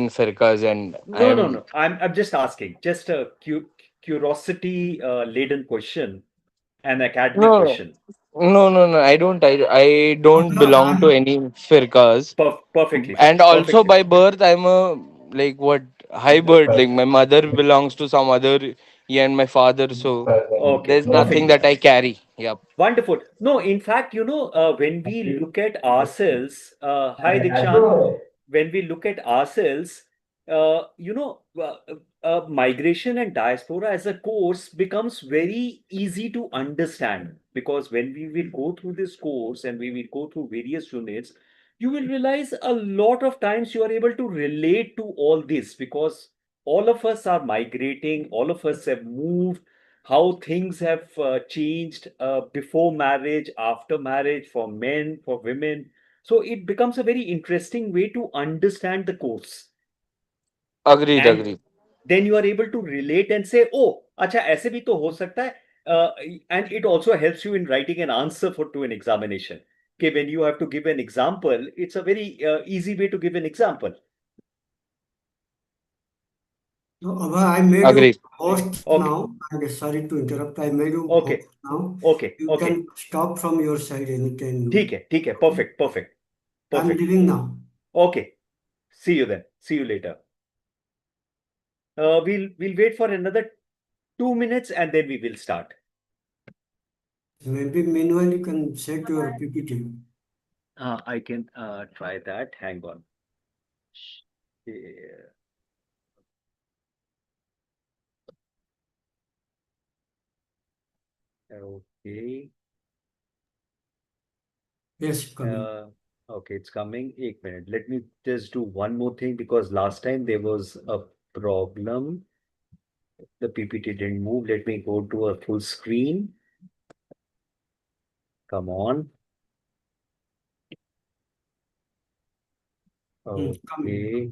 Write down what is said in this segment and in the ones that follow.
in firqas, and I No. am I'm just asking, just a curiosity laden question, an academic no, question. no. I don't Although belong to any firqas, Perfectly fine. and also Perfectly by fine. birth I'm a like what hybrid. Like my mother belongs to some other, yeah, and my father. So Okay, there's nothing perfectly that fine. I carry. Yep. Wonderful. No, in fact, when we look at ourselves, hi Dikshant, when we look at ourselves, migration and diaspora as a course becomes very easy to understand, because when we will go through this course and we will go through various units, you will realize a lot of times you are able to relate to all this, because all of us are migrating, all of us have moved, how things have changed before marriage, after marriage, for men, for women. So it becomes a very interesting way to understand the course. Agreed, And agreed. then you are able to relate and say, oh, acha, aise bhi to ho sakta hai. And it also helps you in writing an answer to an examination. Okay, when you have to give an example, it's a very easy way to give an example. so, I made you Agreed. host Okay, now. I'm sorry to interrupt. I made you host okay, now. okay, You okay. can stop from your side anytime you. ठीक है, Okay. perfect, perfect, I'm perfect. leaving now. Okay, see you then. See you later. We'll wait for another 2 minutes and then we will start. Maybe meanwhile you can set your PPT. I can try that. Hang on. Share. Okay. Yes, coming. Uh, okay, it's coming. 1 minute. Let me just do one more thing, because last time there was a problem. The PPT didn't move. Let me go to a full screen. Come on. Coming. Okay.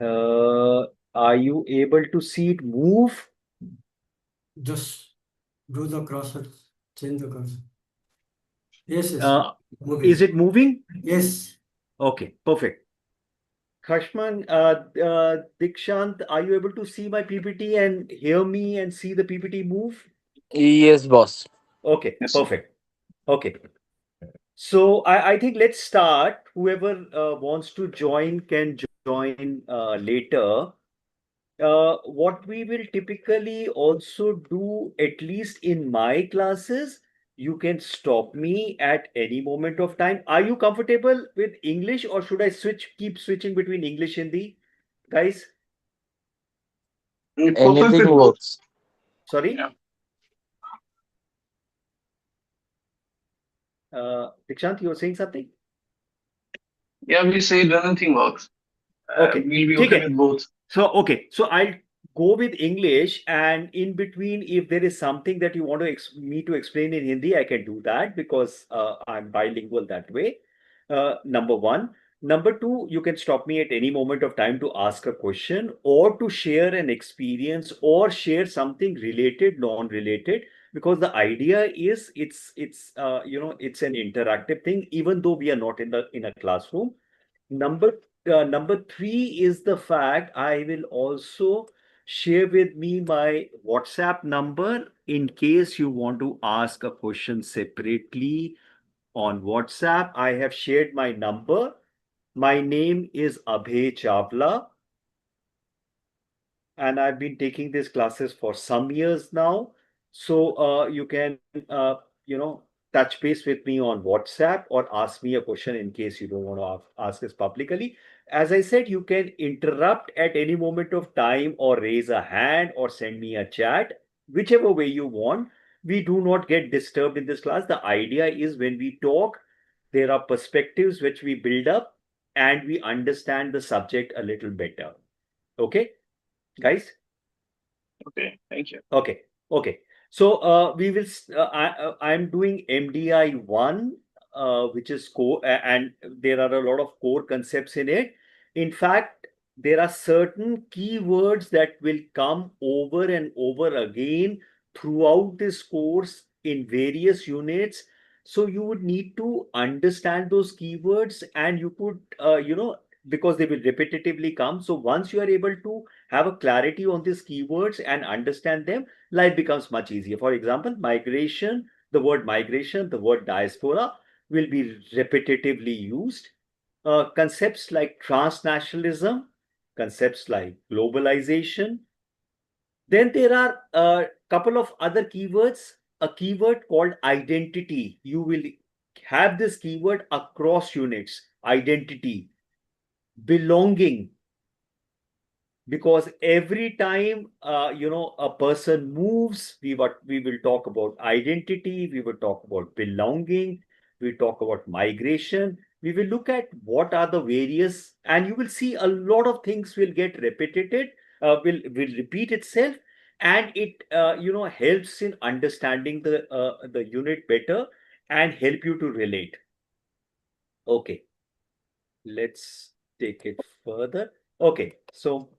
Uh, are you able to see it move? Just do the cursor. Change the cursor. Yes, yes. Uh, is Moving. it moving? Yes. Okay, perfect. Kashman, Dikshant, are you able to see my PPT and hear me and see the PPT move? Yes, boss. Okay, Yes, sir. perfect. Okay. So I think let's start. Whoever wants to join can join later. What we will typically also do, at least in my classes, you can stop me at any moment of time. Are you comfortable with English, or should I keep switching between English and Hindi? Guys, Anything Perfect both. works. sorry? Yeah. Dikshant, you were saying something? Yeah, we say anything works. Okay, We'll be ठीक okay है. with both. So I'll go with English, and in between, if there is something that you want to me to explain in Hindi, I can do that, because I'm bilingual that way. Number one. Number two, you can stop me at any moment of time to ask a question, or to share an experience, or share something related, non-related, because the idea is it's an interactive thing, even though we are not in a classroom. Number three is the fact I will also share with me my WhatsApp number in case you want to ask a question separately on WhatsApp. I have shared my number. My name is Abhay Chavla, and I've been taking these classes for some years now. So you can, touch base with me on WhatsApp, or ask me a question in case you don't want to ask this publicly. As I said, you can interrupt at any moment of time, or raise a hand, or send me a chat, whichever way you want. We do not get disturbed in this class. The idea is, when we talk, there are perspectives which we build up, and we understand the subject a little better. Okay, guys? Okay, thank you. Okay, okay. So we will. I'm doing MDI one, which is core, and there are a lot of core concepts in it. In fact, there are certain keywords that will come over and over again throughout this course in various units. So you would need to understand those keywords, and you could, because they will repetitively come. So once you are able to have a clarity on these keywords and understand them, life becomes much easier. For example, migration, the word diaspora will be repetitively used. Concepts like transnationalism, concepts like globalization. Then there are a couple of other keywords. A keyword called identity. You will have this keyword across units. Identity, belonging, because every time a person moves, we will talk about identity, we will talk about belonging, we talk about migration, we will look at what are the various, and you will see a lot of things will get repeated, will repeat itself, and it helps in understanding the unit better and help you to relate. Okay, let's take it further. Okay, so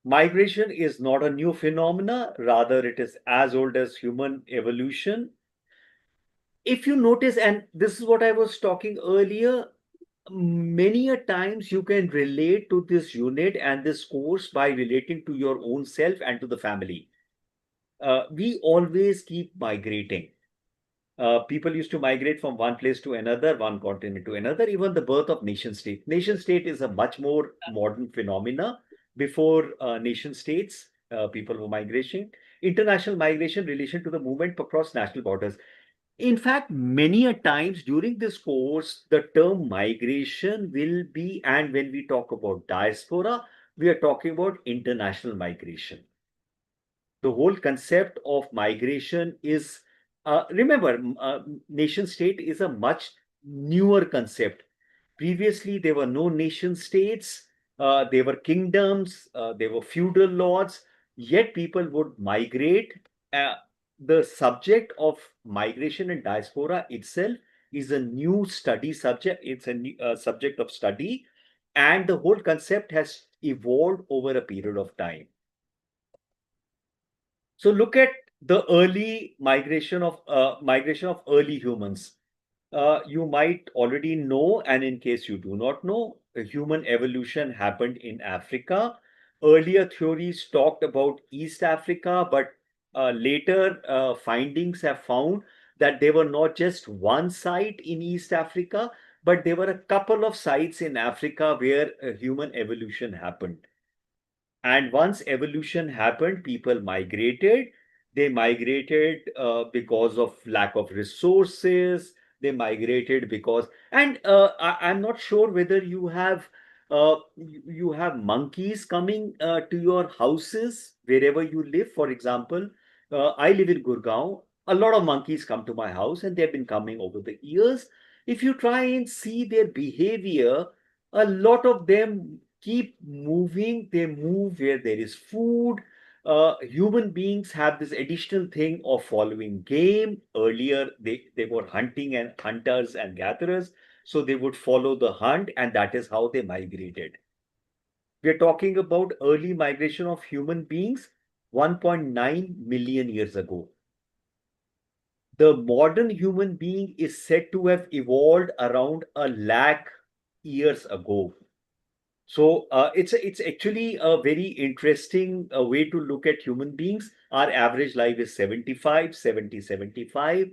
migration is not a new phenomena, rather, it is as old as human evolution. If you notice, and this is what I was talking earlier, many a times you can relate to this unit and this course by relating to your own self and to the family. We always keep migrating. People used to migrate from one place to another, one continent to another. Even the birth of nation state. Nation state is a much more modern phenomena. Before nation states, people were migrating. International migration relation to the movement across national borders. In fact, many a times during this course, the term migration will be, and when we talk about diaspora, we are talking about international migration. The whole concept of migration is, remember, nation state is a much newer concept. Previously there were no nation states, they were kingdoms, they were feudal lords, yet people would migrate. The subject of migration and diaspora itself is a new study subject, it's a new, subject of study, and the whole concept has evolved over a period of time. So look at the early migration of early humans. You might already know, and in case you do not know, human evolution happened in Africa. Earlier theories talked about East Africa, but later findings have found that there were not just one site in East Africa, but there were a couple of sites in Africa where human evolution happened. And once evolution happened, people migrated. They migrated because of lack of resources. They migrated because, and I'm not sure whether you have monkeys coming to your houses wherever you live. For example, I live in Gurgaon. A lot of monkeys come to my house, and they've been coming over the years. If you try and see their behavior, a lot of them keep moving. They move where there is food. Human beings have this additional thing of following game. Earlier, they were hunting and hunters and gatherers. So they would follow the hunt, and that is how they migrated. We're talking about early migration of human beings 1.9 million years ago. The modern human being is said to have evolved around a lakh years ago. So it's actually a very interesting way to look at human beings. Our average life is 75, 70, 75.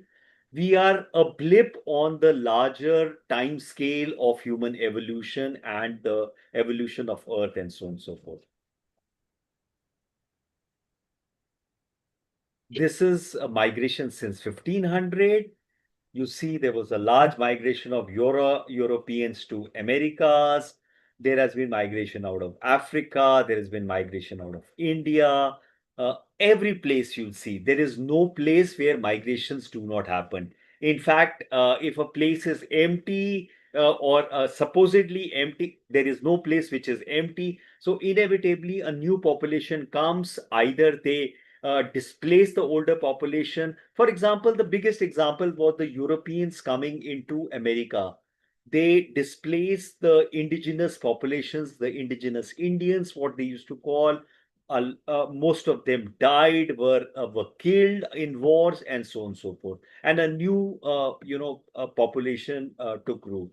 We are a blip on the larger time scale of human evolution and the evolution of Earth and so on and so forth. This is a migration since 1500. You see, there was a large migration of Europeans to Americas. There has been migration out of Africa. There has been migration out of India. Every place you'll see, there is no place where migrations do not happen. In fact, if a place is empty or supposedly empty, there is no place which is empty. So inevitably, a new population comes. Either they displace the older population. For example, the biggest example was the Europeans coming into America. They displaced the indigenous populations, the indigenous Indians, what they used to call. most of them died, were killed in wars, and so on and so forth. And a new, population took root.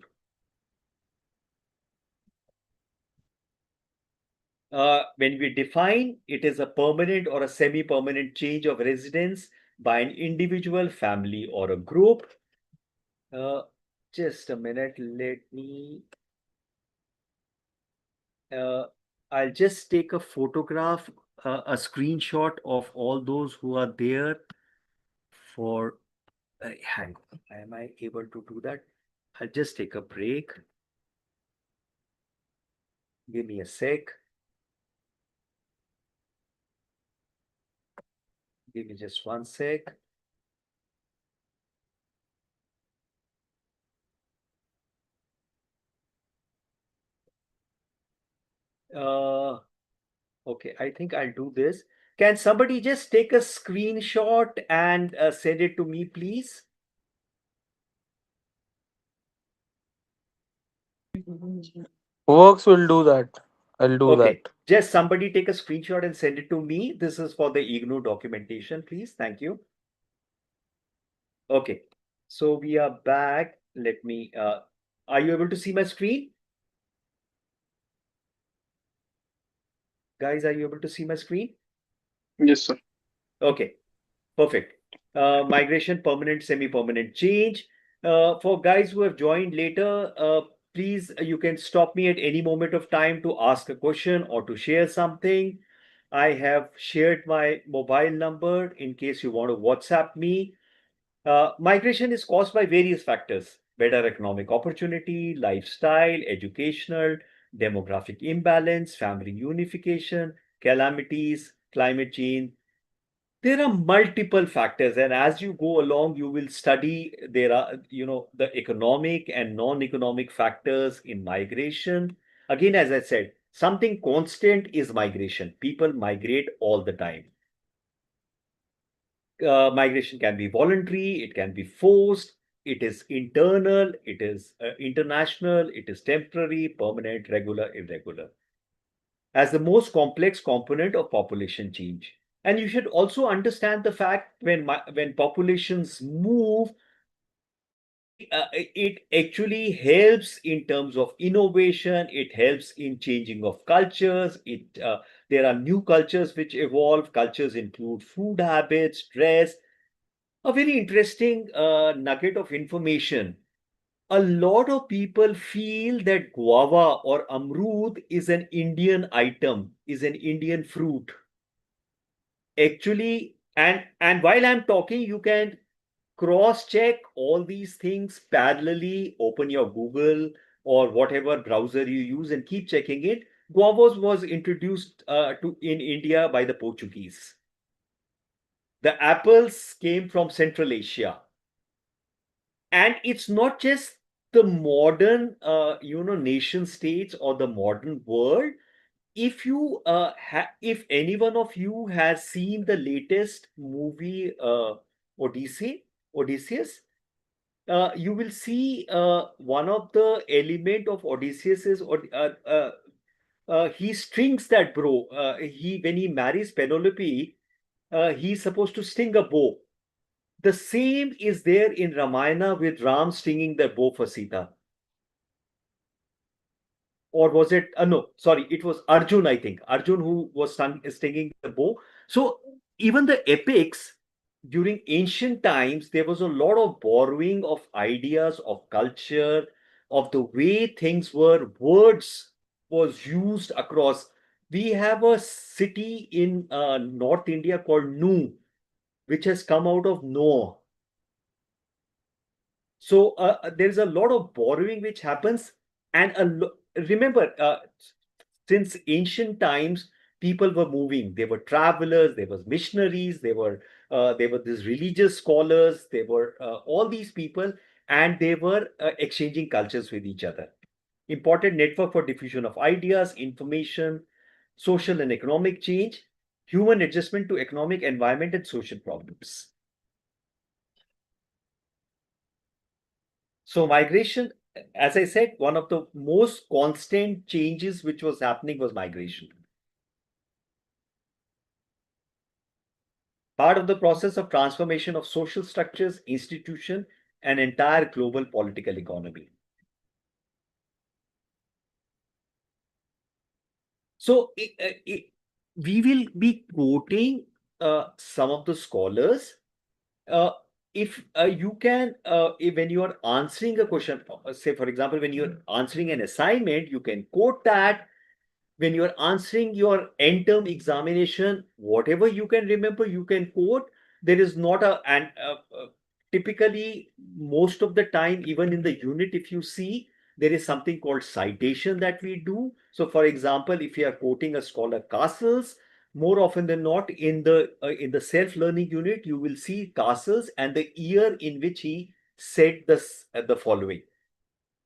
When we define it as a permanent or a semi-permanent change of residence by an individual, family, or a group. Uh, just a minute, let me. Uh, I'll just take a photograph, a screenshot of all those who are there for. Hang on, am I able to do that? I'll just take a break. Give me a sec. Give me just one sec. Okay, I think I'll do this. Can somebody just take a screenshot and send it to me, please? Works will do that. I'll do Okay, that. just somebody take a screenshot and send it to me. This is for the IGNOU documentation, please. Thank you. Okay, so we are back. Let me, are you able to see my screen? Guys, are you able to see my screen? Yes, sir. Okay, perfect. Migration, permanent, semi-permanent change. For guys who have joined later, please, you can stop me at any moment of time to ask a question or to share something. I have shared my mobile number in case you want to WhatsApp me. Migration is caused by various factors: better economic opportunity, lifestyle, educational, demographic imbalance, family unification, calamities, climate change. There are multiple factors, and as you go along, you will study. There are, the economic and non-economic factors in migration. Again, as I said, something constant is migration. People migrate all the time. Migration can be voluntary, it can be forced, it is internal, it is international, it is temporary, permanent, regular, irregular, as the most complex component of population change. And you should also understand the fact when populations move, it actually helps in terms of innovation. It helps in changing of cultures. There are new cultures which evolve. Cultures include food habits, dress. A very interesting nugget of information. A lot of people feel that guava or amrud is an Indian item, is an Indian fruit. Actually, and while I'm talking, you can cross check all these things parallelly. Open your Google or whatever browser you use and keep checking it. Guavas was introduced to in India by the Portuguese. The apples came from Central Asia. And it's not just the modern nation states or the modern world. If you if any one of you has seen the latest movie, Odysseus, you will see one of the element of Odysseus is he strings that bow. He When he marries Penelope, he's supposed to sting a bow. The same is there in Ramayana with Ram stinging the bow for Sita. Or was it? No, sorry, it was Arjun, I think. Arjun who was stinging the bow. So even the epics during ancient times, there was a lot of borrowing of ideas, of culture, of the way things were. Words was used across. We have a city in North India called Nu, which has come out of Noah. So there's a lot of borrowing which happens, and remember, since ancient times, people were moving. They were travelers. There was missionaries. There were these religious scholars. There were all these people, and they were exchanging cultures with each other. Important network for diffusion of ideas, information, social and economic change, human adjustment to economic environment and social problems. So migration, as I said, one of the most constant changes which was happening was migration. part of the process of transformation of social structures, institution, and entire global political economy. So we will be quoting some of the scholars. Uh, if you can, when you are answering a question, say for example, when you're answering an assignment, you can quote that. When you're answering your end term examination, whatever you can remember, you can quote. There is not a, and typically, most of the time, even in the unit, if you see, there is something called citation that we do. So, for example, if you are quoting a scholar Castles, more often than not, in the self-learning unit, you will see Castles and the year in which he said the following.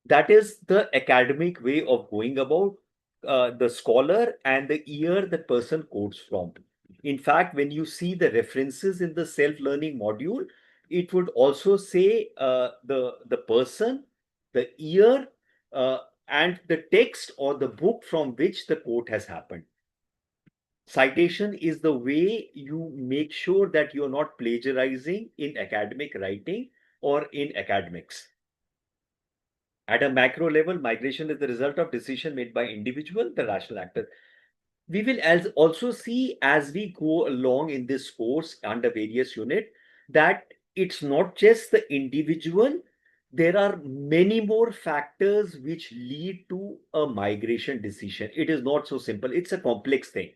That is the academic way of going about the scholar and the year the person quotes from. In fact, when you see the references in the self-learning module, it would also say the person, the year, uh, and the text or the book from which the quote has happened. Citation is the way you make sure that you're not plagiarizing in academic writing or in academics. At a macro level, migration is the result of decision made by individual, the rational actor. We will also see as we go along in this course under various unit that it's not just the individual. There are many more factors which lead to a migration decision. It is not so simple. It's a complex thing.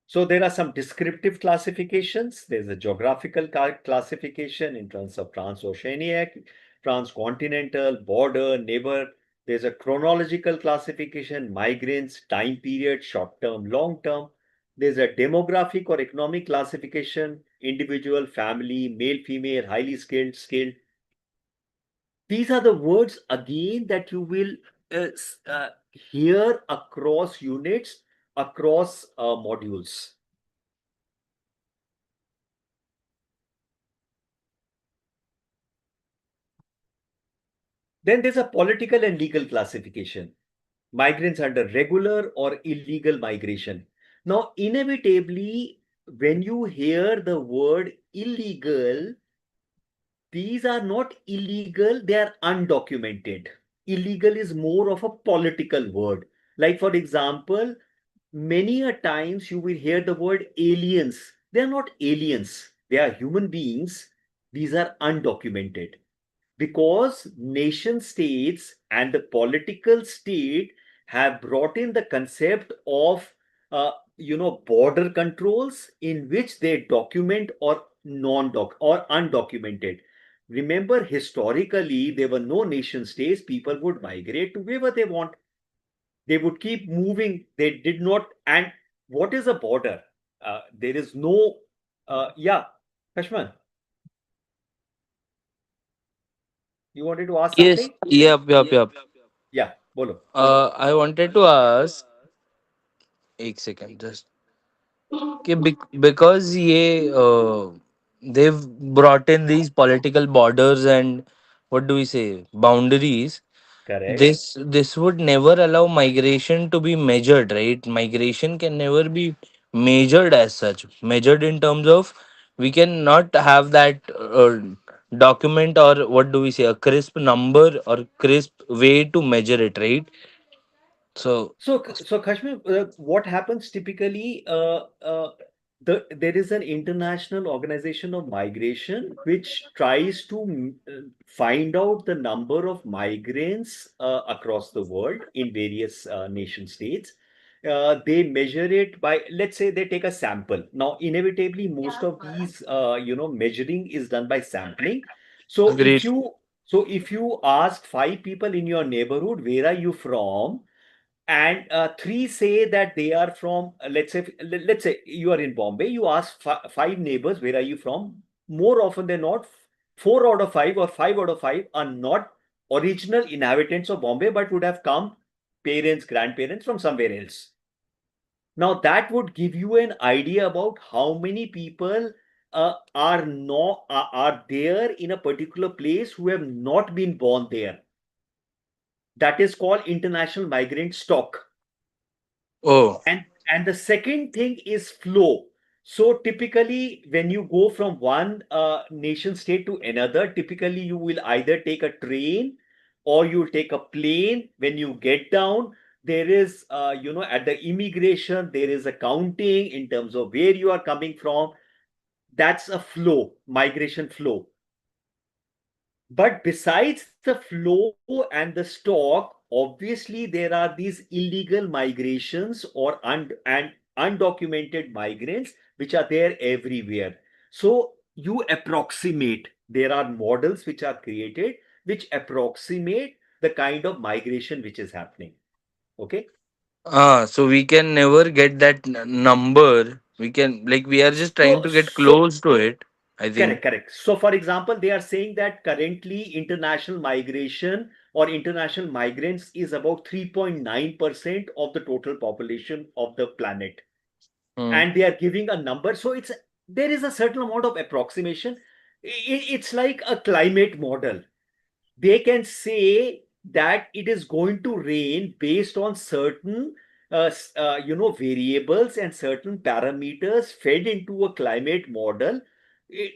So there are some descriptive classifications. There's a geographical classification in terms of transoceanic, transcontinental, border, neighbor. There's a chronological classification, migrants, time period, short term, long term. There's a demographic or economic classification, individual, family, male, female, highly skilled, skilled. These are the words again that you will hear across units, across modules. Then there's a political and legal classification. Migrants under regular or illegal migration. Now, inevitably, when you hear the word illegal, these are not illegal, they are undocumented. Illegal is more of a political word. Like, for example, many a times you will hear the word aliens. They are not aliens, they are human beings. These are undocumented because nation states and the political state have brought in the concept of border controls in which they document or non-doc or undocumented. Remember, historically there were no nation states. People would migrate to wherever they want. They would keep moving. They did not. And what is a border? There is no yeah, Kashman, you wanted to ask Yes, something? yep. Yeah, bolo. I wanted to ask, एक second, just कि because they've brought in these political borders and what do we say boundaries. Correct. This would never allow migration to be measured, right? Migration can never be measured as such. Measured in terms of we cannot have that document or what do we say a crisp number or crisp way to measure it, right? So So Kashmir, what happens typically? There is an international organization of migration which tries to find out the number of migrants across the world in various nation states. They measure it by, let's say, they take a sample. Now, inevitably, most of these, measuring is done by sampling. So if agreed. you so if you ask five people in your neighborhood, where are you from? And three say that they are from, let's say you are in Bombay. You ask five neighbors, where are you from? More often than not, four out of five or five out of five are not original inhabitants of Bombay, but would have come, parents, grandparents, from somewhere else. Now that would give you an idea about how many people are there in a particular place who have not been born there. That is called international migrant stock. Oh. And the second thing is flow. So typically when you go from one nation state to another, typically you will either take a train or you take a plane. When you get down, there is at the immigration there is a counting in terms of where you are coming from. That's a flow, migration flow. But besides the flow and the stock, obviously there are these illegal migrations or and undocumented migrants which are there everywhere. So you approximate. There are models which are created which approximate the kind of migration which is happening. Okay. So we can never get that number. We can, like, we are just trying So to get so close to it, I think. correct, correct. So, for example, they are saying that currently international migration or international migrants is about 3.9% of the total population of the planet. Hmm. And they are giving a number. So, there is a certain amount of approximation. It's like a climate model. They can say that it is going to rain based on certain variables and certain parameters fed into a climate model.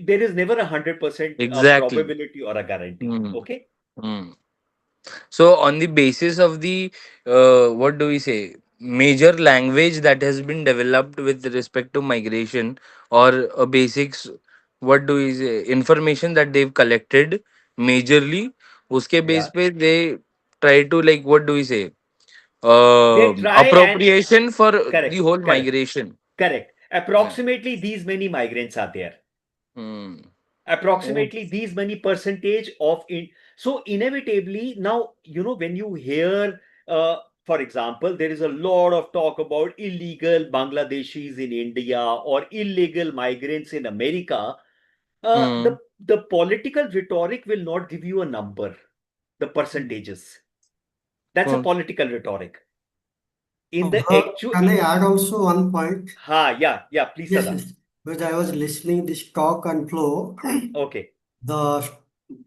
There is never 100% Exactly. probability or a guarantee. Hmm. Okay. Hmm. So, on the basis of the what do we say, major language that has been developed with respect to migration, or a basics, what do we say, information that they've collected majorly, uske base Yeah. pe they try to, like, what do we say, They try and appropriation for the correct, whole correct, migration. correct. Yeah. Approximately these many migrants are there. Hmm. Oh. Approximately these many percentage of in. So inevitably now, when you hear for example, there is a lot of talk about illegal Bangladeshis in India or illegal migrants in America. Hmm. The political rhetoric will not give you a number, the percentages. That's a Oh. political rhetoric. In the actual. Can I add also one point? Ha, yeah, please, Yes, Sada. yes. Because I was listening this talk and flow. Okay. The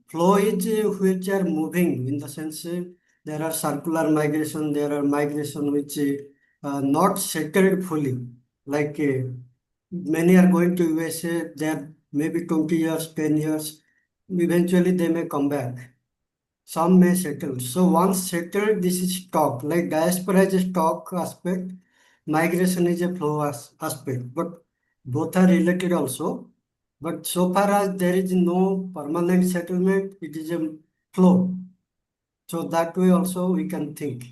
flow is which are moving in the sense there are circular migration, there are migration which not settled fully. Like many are going to USA, there maybe 20 years, 10 years, eventually they may come back. Some may settle. So once settled, this is stock. Like diaspora is a stock aspect, migration is a flow aspect. But both are related also. But so far as there is no permanent settlement, it is a flow. So that way also we can think.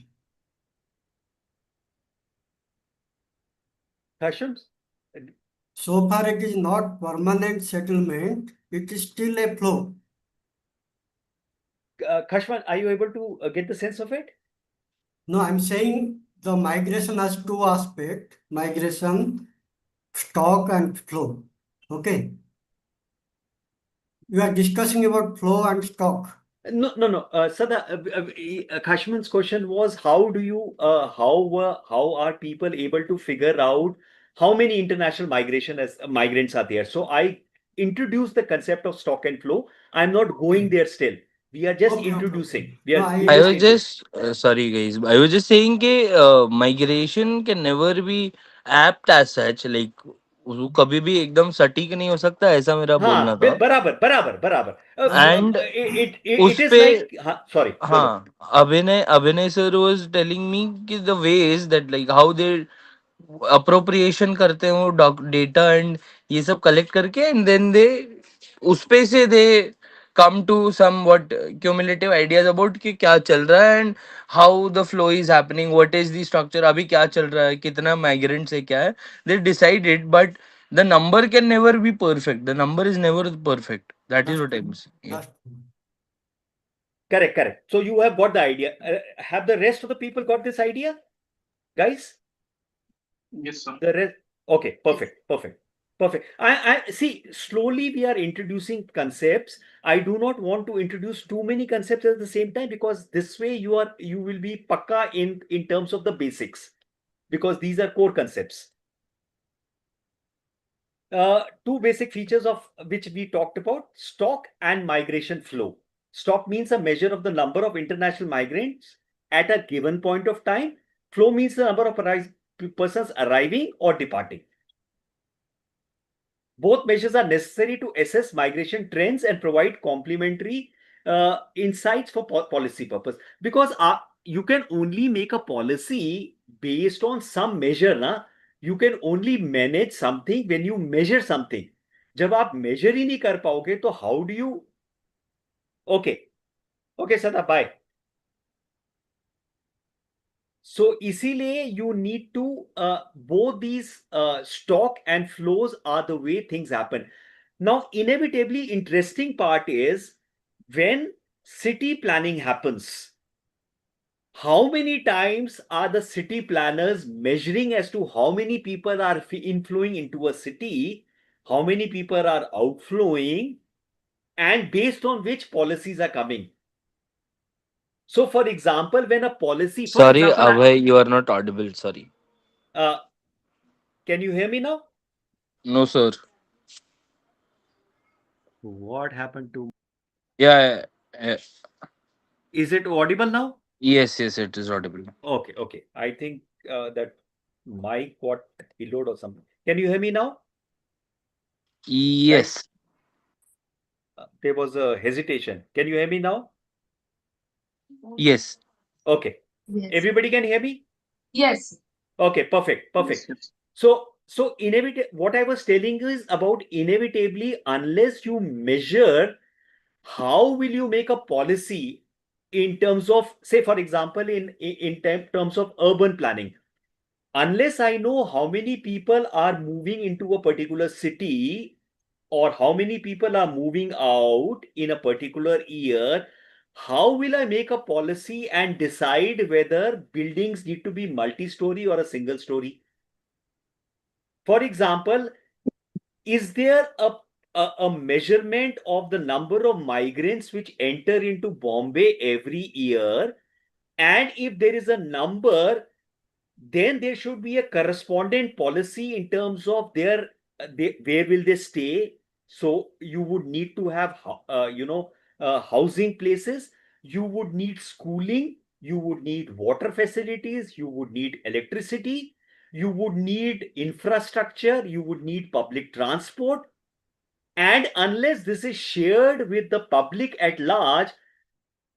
Hashim? So far it is not permanent settlement, it is still a flow. Kashman, are you able to get the sense of it? No, I'm saying the migration has two aspects, migration, stock and flow. Okay. You are discussing about flow and stock. No, no, no. Sada, Kashman's question was how are people able to figure out how many international migration as migrants are there? So I introduced the concept of stock and flow. I'm not going there still. We are just Okay. introducing. No, I We are I just was introducing. just sorry guys. I was just saying कि migration can never be apt as such. Like वो कभी भी एकदम सटीक नहीं हो सकता, ऐसा मेरा बोलना हाँ, था. बराबर, बराबर, बराबर. And It उस is पे, like, हाँ, sorry, बोलो. हाँ, अभिनय sir was telling me कि the ways that, like, how they appropriation करते हैं वो डेटा एंड ये सब कलेक्ट करके, एंड देन दे उस पे से they come to some what cumulative ideas about कि क्या चल रहा है, and how the flow is happening, what is the structure, अभी क्या चल रहा है, कितना माइग्रेंट्स है, क्या है, they decide it. But the number can never be perfect, the number is never perfect, that is that's what I true. Am saying. That's true. Correct, correct. So you have got the idea. Have the rest of the people got this idea, guys? Yes, sir. The rest. Okay, perfect, perfect, perfect. I see. Slowly we are introducing concepts. I do not want to introduce too many concepts at the same time because this way you will be pakka in terms of the basics because these are core concepts. Two basic features of which we talked about: stock and migration flow. Stock means a measure of the number of international migrants at a given point of time. Flow means the number of persons arriving or departing. Both measures are necessary to assess migration trends and provide complementary insights for policy purpose. Because you can only make a policy based on some measure, na? You can only manage something when you measure something. जब आप measure ही नहीं कर पाओगे तो how do you? Okay, okay, Sada, bye. So इसीलिए you need to both these stock and flows are the way things happen. Now inevitably interesting part is when city planning happens, how many times are the city planners measuring as to how many people are inflowing into a city, how many people are outflowing, and based on which policies are coming. So for example, when a policy, for Sorry, example, Abhay, you are not audible. Sorry. uh, can you hear me now? No, sir. What happened to? Yeah. Is it audible now? Yes, yes, it is audible. Okay, okay. I think that mic got reload or something. Can you hear me now, guys? Yes. There was a hesitation. Can you hear me now? Yes. Okay. Yes. Everybody can hear me? Yes. Okay, perfect, Yes, perfect. yes. So what I was telling you is about inevitably, unless you measure, how will you make a policy in terms of, say, for example, in terms of urban planning? Unless I know how many people are moving into a particular city or how many people are moving out in a particular year, how will I make a policy and decide whether buildings need to be multi-story or a single story? For example, is there a measurement of the number of migrants which enter into Bombay every year? And if there is a number, then there should be a correspondent policy in terms of where will they stay. So you would need to have housing places, you would need schooling, you would need water facilities, you would need electricity, you would need infrastructure, you would need public transport. And unless this is shared with the public at large,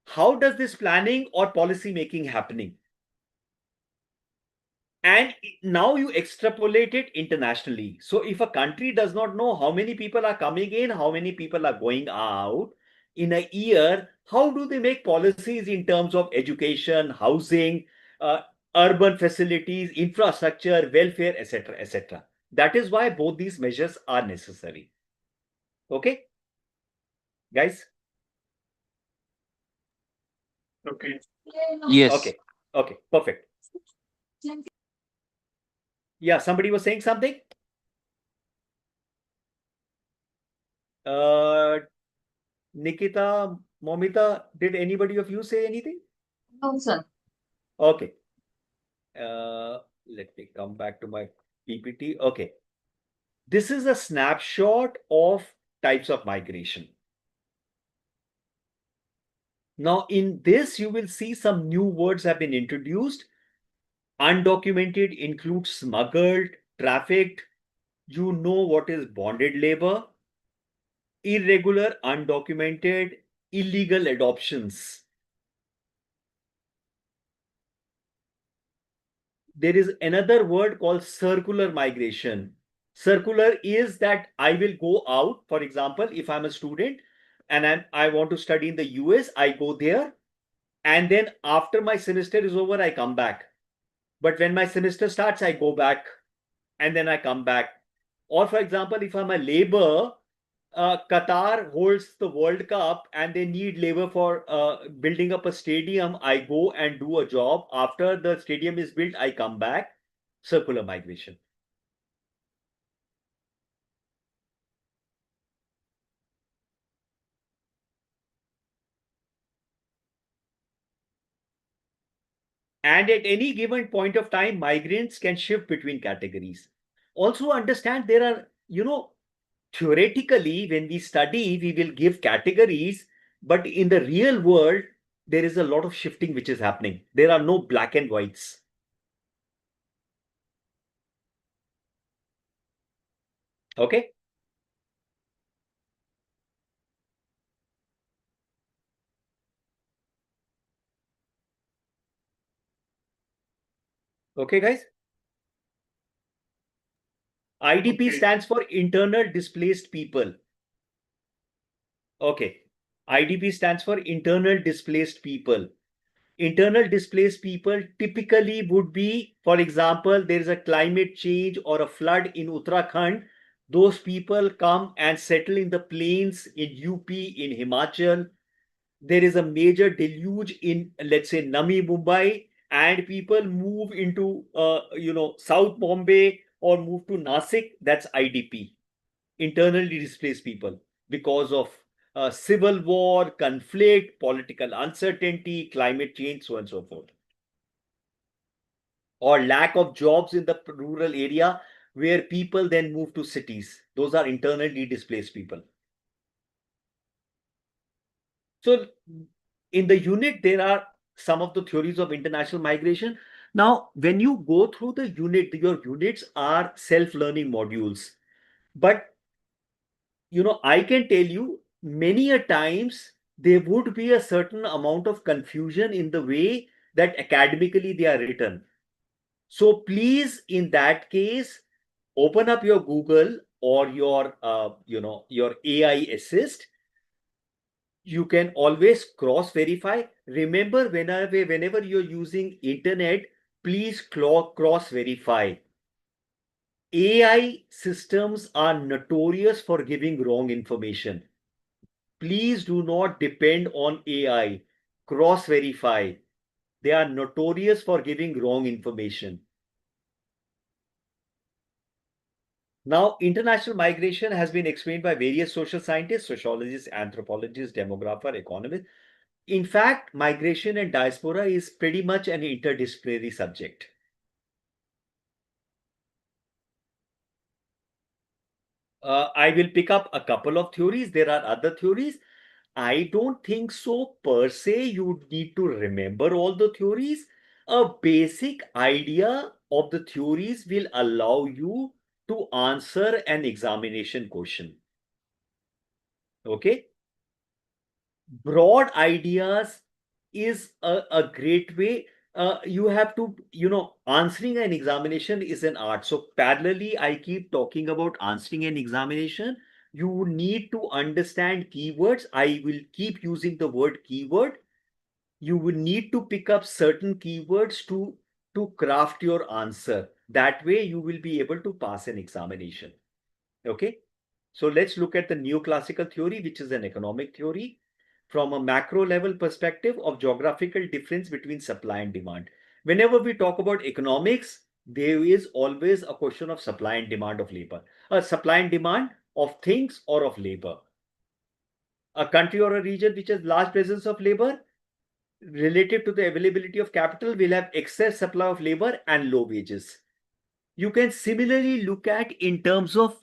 how does this planning or policy making happening? And now you extrapolate it internationally. So if a country does not know how many people are coming in, how many people are going out in a year, how do they make policies in terms of education, housing, uh, urban facilities, infrastructure, welfare, etc., etc.? That is why both these measures are necessary. Okay, guys? Okay. Yes. Okay, okay, perfect. Yeah, somebody was saying something? Uh, Nikita, Momita, did anybody of you say anything? No, sir. Okay. Let me come back to my PPT. Okay. This is a snapshot of types of migration. Now, in this, you will see some new words have been introduced. Undocumented includes smuggled, trafficked. You know what is bonded labor. Irregular, undocumented, illegal adoptions. There is another word called circular migration. Circular is that I will go out, for example, if I'm a student and I want to study in the US, I go there. And then after my semester is over, I come back. But when my semester starts, I go back and then I come back. Or for example, if I'm a labor, Qatar holds the World Cup and they need labor for building up a stadium. I go and do a job. After the stadium is built, I come back. Circular migration. And at any given point of time, migrants can shift between categories. Also understand there are, theoretically, when we study, we will give categories, but in the real world, there is a lot of shifting which is happening. There are no black and whites. Okay. Okay, guys. IDP Okay. stands for internal displaced people. Okay. IDP stands for internal displaced people. Internal displaced people typically would be, for example, there is a climate change or a flood in Uttarakhand. Those people come and settle in the plains in UP, in Himachal. There is a major deluge in, let's say, Navi Mumbai, and people move into, South Bombay or move to Nasik. That's IDP, internally displaced people, because of civil war, conflict, political uncertainty, climate change, so on and so forth, or lack of jobs in the rural area where people then move to cities. Those are internally displaced people. So, in the unit, there are some of the theories of international migration. Now, when you go through the unit, your units are self learning modules. But I can tell you many a times there would be a certain amount of confusion in the way that academically they are written. So please, in that case, open up your Google or your AI assist. You can always cross verify. Remember, whenever you're using internet, please cross verify. AI systems are notorious for giving wrong information. Please do not depend on AI. Cross verify. They are notorious for giving wrong information. Now, international migration has been explained by various social scientists, sociologists, anthropologists, demographers, economists. In fact, migration and diaspora is pretty much an interdisciplinary subject. I will pick up a couple of theories. There are other theories. I don't think so per se you need to remember all the theories. A basic idea of the theories will allow you to answer an examination question. Okay? Broad ideas is a great way. You have to, answering an examination is an art. So, parallelly, I keep talking about answering an examination. You need to understand keywords. I will keep using the word keyword. You will need to pick up certain keywords to craft your answer. That way, you will be able to pass an examination. Okay. So let's look at the neoclassical theory, which is an economic theory from a macro level perspective of geographical difference between supply and demand. Whenever we talk about economics, there is always a question of supply and demand of labor, supply and demand of things or of labor. A country or a region which has large presence of labor relative to the availability of capital will have excess supply of labor and low wages. You can similarly look at in terms of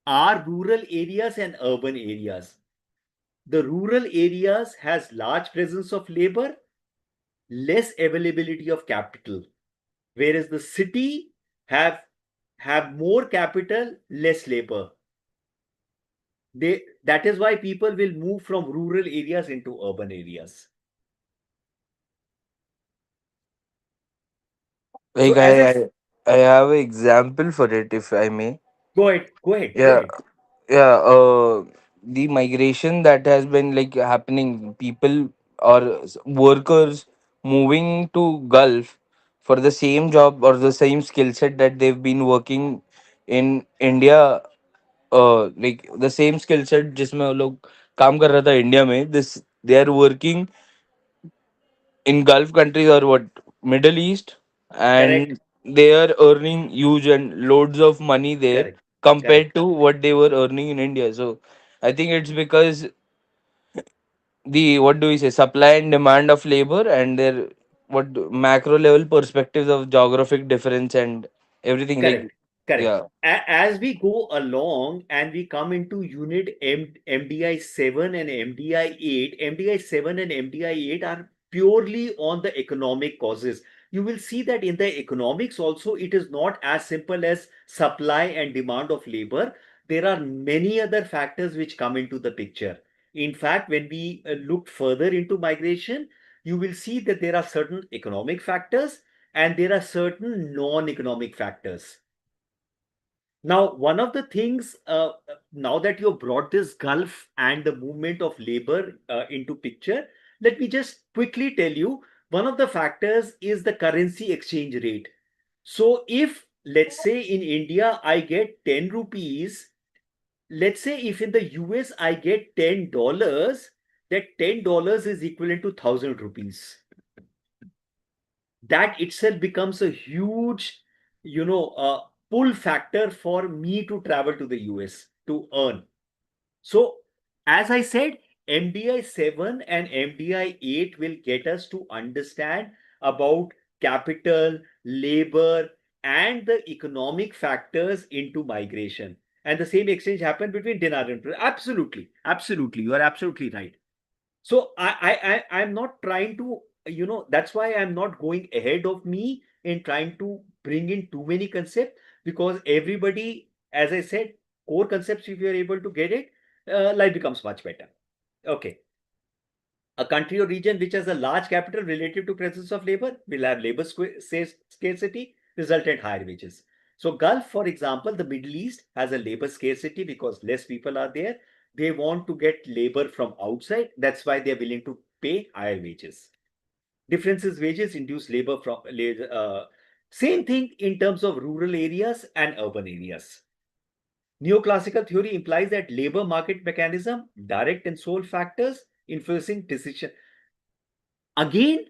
our rural areas and urban areas. The rural areas has large presence of labor, less availability of capital, whereas the city have more capital, less labor. That is why people will move from rural areas into urban areas. So Like as I, I I, I have an example for it, if I may. go ahead, go ahead, go Yeah, ahead. yeah. The migration that has been like happening, people or workers moving to Gulf for the same job or the same skill set that they've been working in India. Like the same skill set जिसमें वो लोग काम कर रहा था India में, this they are working in Gulf countries or what, Middle East, Correct, and they are earning huge and loads of money there correct, compared correct, to what they were earning in India. So I think it's because the, what do we say, supply and demand of labor and their macro level perspectives of geographic difference and everything, like, correct, correct. yeah. As we go along and we come into unit MDI 7 and MDI 8, MDI 7 and MDI 8 are purely on the economic causes. You will see that in the economics also, it is not as simple as supply and demand of labor. there are many other factors which come into the picture. In fact, when we look further into migration, you will see that there are certain economic factors and there are certain non-economic factors. Now, one of the things, now that you brought this Gulf and the movement of labor into picture, let me just quickly tell you, one of the factors is the currency exchange rate. So if, let's say in India, I get 10 rupees, let's say if in the US I get $10, that $10 is equivalent to 1,000 rupees. That itself becomes a huge, pull factor for me to travel to the US to earn. So, as I said, MDI 7 and MDI 8 will get us to understand about capital, labor, and the economic factors into migration. And the same exchange happened between dinar and rupee. Absolutely, absolutely, you are absolutely right. So I'm not trying to, that's why I'm not going ahead of me in trying to bring in too many concepts, because everybody, as I said, core concepts, if you're able to get it, life becomes much better. Okay. A country or region which has a large capital relative to presence of labor will have labor scarcity, resultant higher wages. So Gulf, for example, the Middle East has a labor scarcity because less people are there. They want to get labor from outside. That's why they're willing to pay higher wages. Differences wages induce labor from same thing in terms of rural areas and urban areas. Neoclassical theory implies that labor market mechanism, direct and sole factors influencing decision. Again,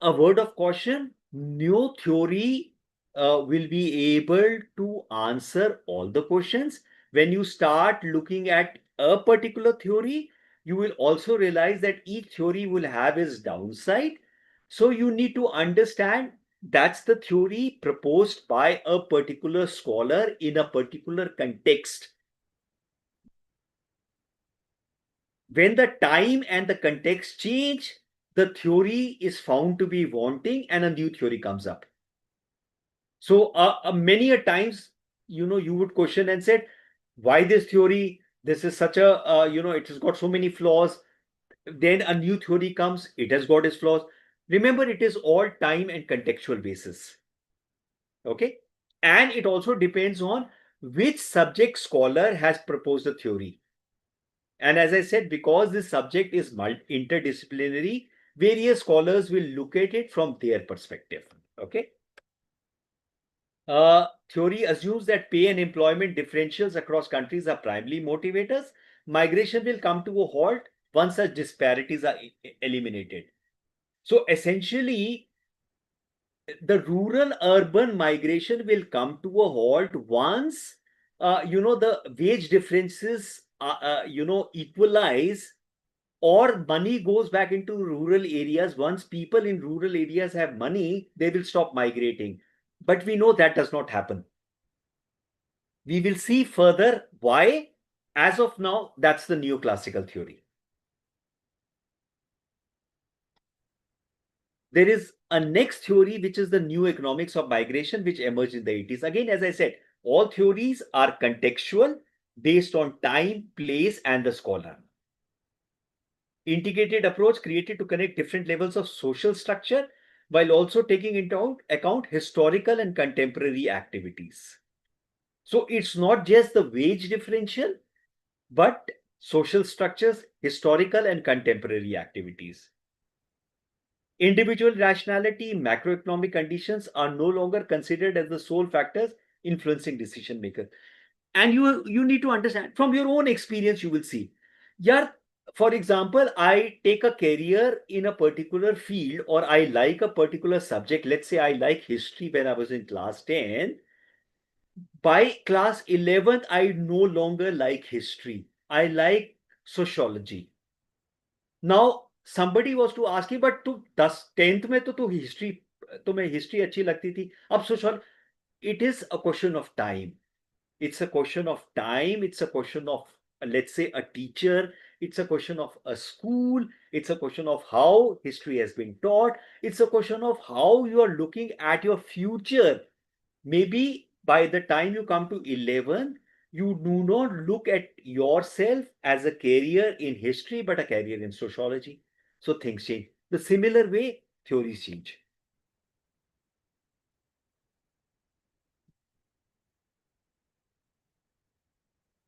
a word of caution, no theory will be able to answer all the questions. When you start looking at a particular theory, you will also realize that each theory will have its downside. So you need to understand that's the theory proposed by a particular scholar in a particular context. When the time and the context change, the theory is found to be wanting and a new theory comes up. So many a times, you would question and said, why this theory? This is such a, it has got so many flaws. Then a new theory comes, it has got its flaws. Remember, it is all time and contextual basis. Okay. And it also depends on which subject scholar has proposed the theory. And as I said, because this subject is interdisciplinary, various scholars will look at it from their perspective. Okay. Theory assumes that pay and employment differentials across countries are primarily motivators. Migration will come to a halt once such disparities are eliminated. So essentially, the rural urban migration will come to a halt once the wage differences equalize, or money goes back into rural areas. Once people in rural areas have money, they will stop migrating. But we know that does not happen. We will see further why. As of now, that's the neoclassical theory. There is a next theory, which is the new economics of migration, which emerged in the 80s. Again, as I said, all theories are contextual, based on time, place, and the scholar. Integrated approach created to connect different levels of social structure while also taking into account historical and contemporary activities. So it's not just the wage differential, but social structures, historical and contemporary activities. Individual rationality, macroeconomic conditions are no longer considered as the sole factors influencing decision makers. And you need to understand from your own experience, you will see. Yeah, for example, I take a career in a particular field, or I like a particular subject. Let's say I like history when I was in class 10. By class 11th, I no longer like history. I like sociology. Now, somebody was to ask me, but तू 10th में तो तू history, तुम्हें history अच्छी लगती थी, अब social, it is a question of time. It's a question of time. It's a question of, let's say, a teacher. It's a question of a school. It's a question of how history has been taught. It's a question of how you are looking at your future. Maybe by the time you come to 11, You do not look at yourself as a career in history, but a career in sociology. So things change. The similar way, theories change.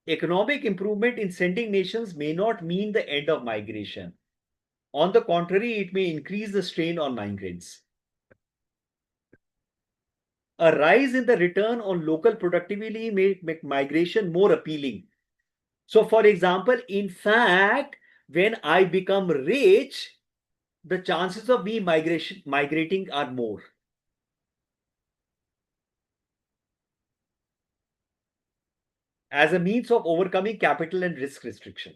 Economic improvement in sending nations may not mean the end of migration. On the contrary, it may increase the strain on migrants. A rise in the return on local productivity may make migration more appealing. So, for example, in fact, when I become rich, the chances of me migrating are more as a means of overcoming capital and risk restriction.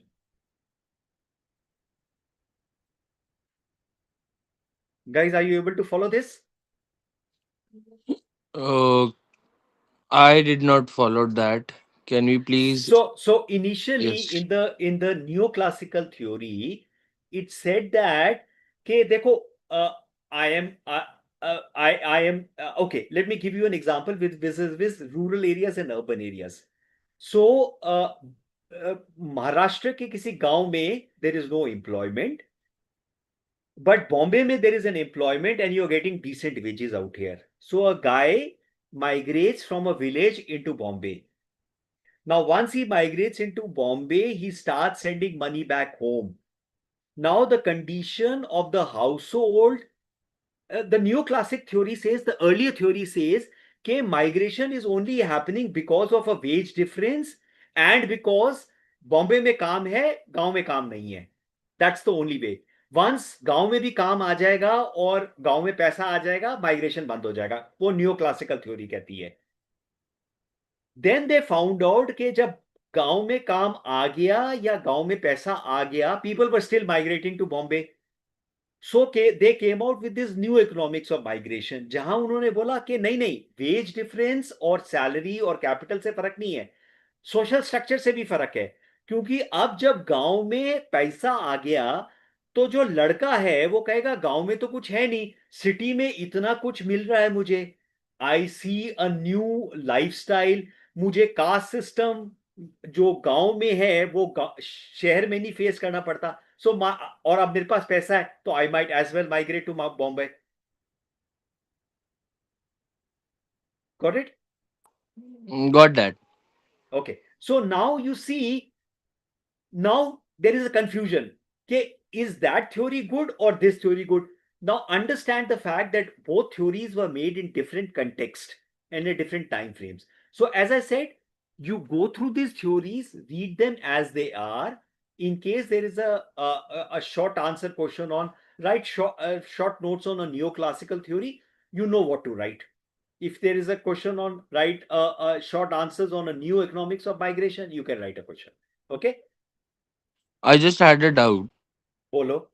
Guys, are you able to follow this? Uh, I did not follow that. Can we please? So initially Yes. in the neoclassical theory, it said that okay, देखो, uh, I am I am okay. Let me give you an example with rural areas and urban areas. So Maharashtra के किसी गांव में there is no employment, but Bombay में there is an employment and you're getting decent wages out here. So a guy migrates from a village into Bombay. Now, once he migrates into Bombay, he starts sending money back home. Now, the condition of the household, the neoclassic theory says, the earlier theory says, that migration is only happening because of a wage difference and because Bombay में काम है, गांव में काम नहीं है. That's the only way. Once गांव में भी काम आ जाएगा और गांव में पैसा आ जाएगा, माइग्रेशन बंद हो जाएगा. वो नियोक्लासिकल थ्योरी कहती है. देन दे फाउंड आउट कि जब गांव में काम आ गया या गांव में पैसा आ गया, people were still migrating to Bombay. So के they came out with this new economics of migration, जहां उन्होंने बोला कि नहीं नहीं, वेज डिफरेंस और सैलरी और कैपिटल से फर्क नहीं है, सोशल स्ट्रक्चर से भी फर्क है. क्योंकि अब जब गांव में पैसा आ गया, तो जो लड़का है वो कहेगा गांव में तो कुछ है नहीं, सिटी में इतना कुछ मिल रहा है मुझे. आई सी अ न्यू लाइफस्टाइल. मुझे कास्ट सिस्टम जो गांव में है वो शहर में नहीं फेस करना पड़ता. सो और अब मेरे पास पैसा है, तो I might as well migrate to Bombay. Got it? Got that. Okay, so now you see, now there is a confusion. Okay, is that theory good or this theory good? Now understand the fact that both theories were made in different context and in different time frames. So as I said, you go through these theories, read them as they are. In case there is a short answer question on, write short notes on a neoclassical theory, you know what to write. If there is a question on, write short answers on a new economics of migration, you can write a question. Okay. I just had a doubt. Bolo.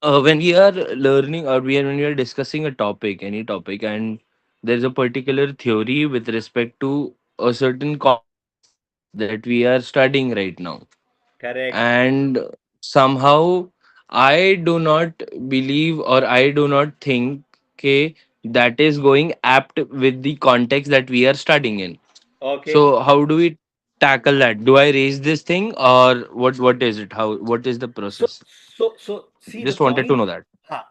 When we are learning or when we are discussing a topic, any topic, and there's a particular theory with respect to a certain context that we are studying right now, Correct. and somehow I do not believe or I do not think okay, that is going apt with the context that we are studying in. Okay. So how do we tackle that? Do I raise this thing or what is it? How what is the So, process? so see the Just wanted to point. know that.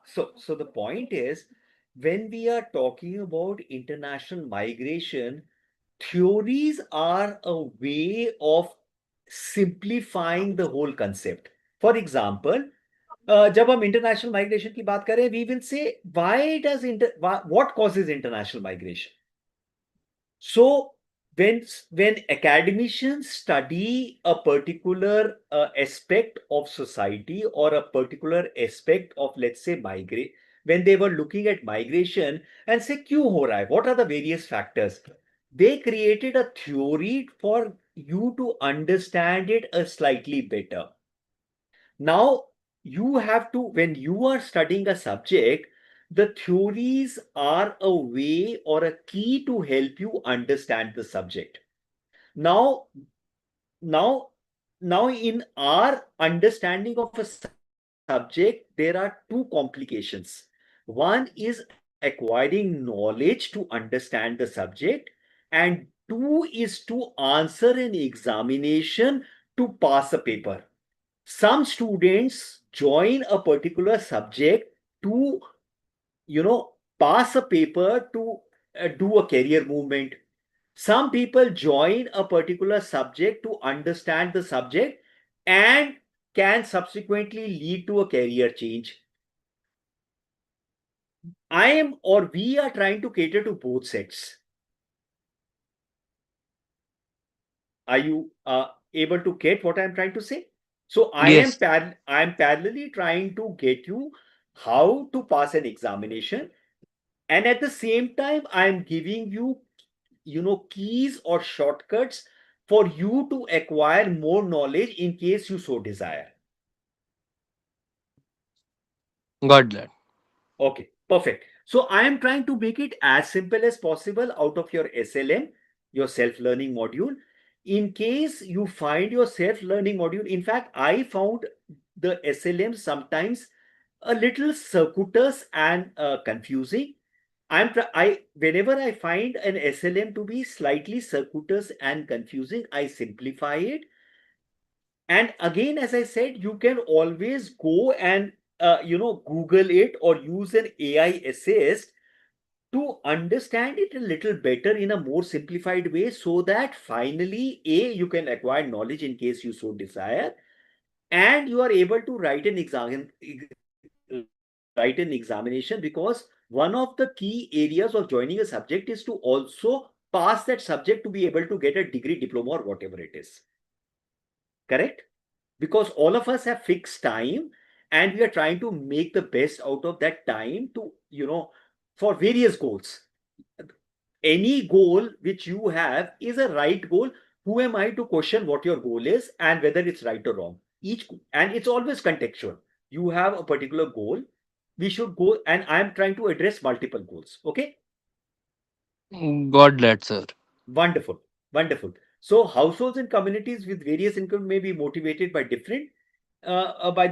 So the point is, when we are talking about international migration, theories are a way of simplifying the whole concept. For example, जब हम international migration की बात करें, we will say why does what causes international migration. So when academicians study a particular aspect of society or a particular aspect of, let's say, migrate, when they were looking at migration and say क्यों हो रहा है, what are the various factors, they created a theory for you to understand it a slightly better. Now, you have to, when you are studying a subject, the theories are a way or a key to help you understand the subject. Now, now, now in our understanding of a subject, there are two complications. One is acquiring knowledge to understand the subject, and Two is to answer an examination to pass a paper. Some students join a particular subject to, pass a paper to do a career movement. Some people join a particular subject to understand the subject and can subsequently lead to a career change. We are trying to cater to both sets. Are you able to get what I'm trying to say? So Yes. I am parallelly trying to get you how to pass an examination, and at the same time I am giving you, keys or shortcuts for you to acquire more knowledge in case you so desire. Got that. Okay, perfect. So I am trying to make it as simple as possible out of your SLM, your self-learning module. In case you find your self-learning module, in fact, I found the SLM sometimes a little circuitous and confusing. Whenever I find an SLM to be slightly circuitous and confusing, I simplify it. And again, as I said, you can always go and Google it or use an AI assist to understand it a little better in a more simplified way, so that finally, you can acquire knowledge in case you so desire, and you are able to write an examination, because one of the key areas of joining a subject is to also pass that subject to be able to get a degree, diploma, or whatever it is. Correct? Because all of us have fixed time, and we are trying to make the best out of that time to, for various goals. Any goal which you have is a right goal. Who am I to question what your goal is and whether it's right or wrong? And it's always contextual. You have a particular goal. We should go, and I'm trying to address multiple goals. Okay. Got that, sir. Wonderful. Wonderful. So households and communities with various income may be motivated by the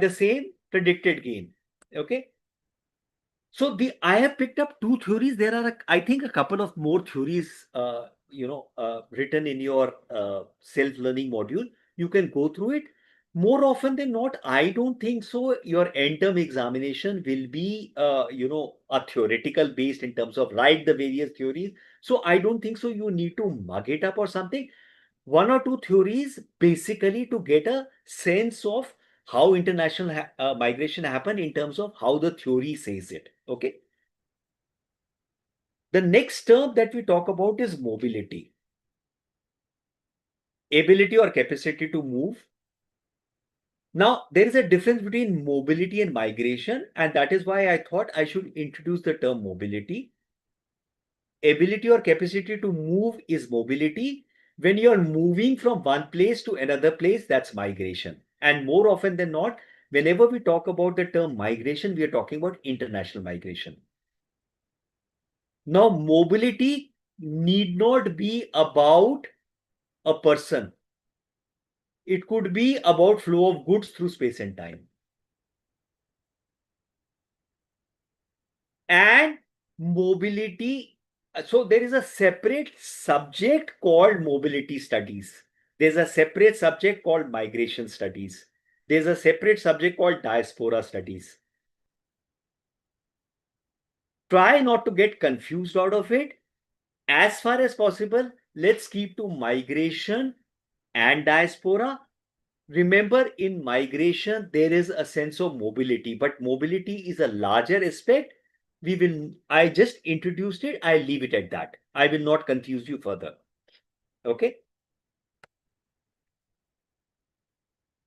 same predicted gain. Okay. So I have picked up two theories. There are, I think, a couple of more theories, written in your self-learning module. You can go through it. More often than not, I don't think so. Your end-term examination will be, a theoretical based in terms of write the various theories. So I don't think so. You need to mug it up or something. One or two theories basically to get a sense of how international migration happen in terms of how the theory says it. Okay. The next term that we talk about is mobility, ability or capacity to move. Now, there is a difference between mobility and migration, and that is why I thought I should introduce the term mobility. Ability or capacity to move is mobility. When you're moving from one place to another place, that's migration. And more often than not, whenever we talk about the term migration, we are talking about international migration. Now, mobility need not be about a person. It could be about flow of goods through space and time. And mobility, so there is a separate subject called mobility studies. There's a separate subject called migration studies. There's a separate subject called diaspora studies. Try not to get confused out of it. As far as possible, let's keep to migration and diaspora. Remember, in migration, there is a sense of mobility, but mobility is a larger aspect. I just introduced it. I'll leave it at that. I will not confuse you further. Okay.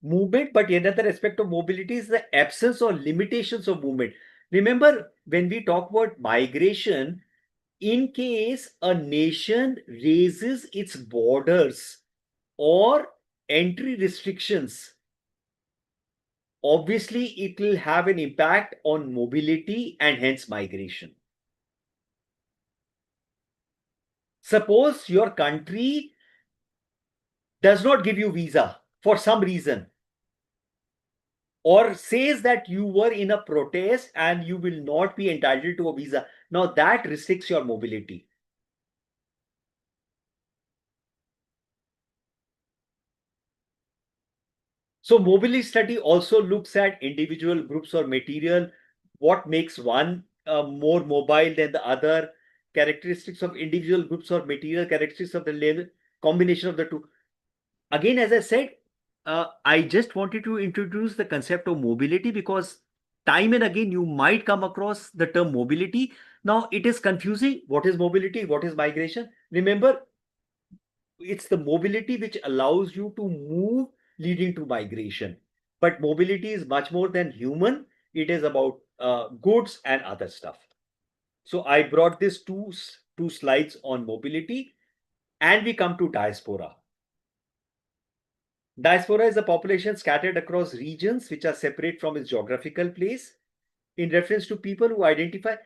Movement, but another aspect of mobility is the absence or limitations of movement. Remember, when we talk about migration, in case a nation raises its borders or entry restrictions, obviously it will have an impact on mobility and hence migration. Suppose your country does not give you visa for some reason, or says that you were in a protest and you will not be entitled to a visa. Now that restricts your mobility. So mobility study also looks at individual groups or material, what makes one more mobile than the other, characteristics of individual groups or material, characteristics of the combination of the two. Again, as I said, I just wanted to introduce the concept of mobility because time and again you might come across the term mobility. Now it is confusing. What is mobility? What is migration? Remember, it's the mobility which allows you to move, leading to migration. But mobility is much more than human. It is about goods and other stuff. So I brought this two slides on mobility, and we come to diaspora. Diaspora is a population scattered across regions which are separate from its geographical place in reference to people who identify.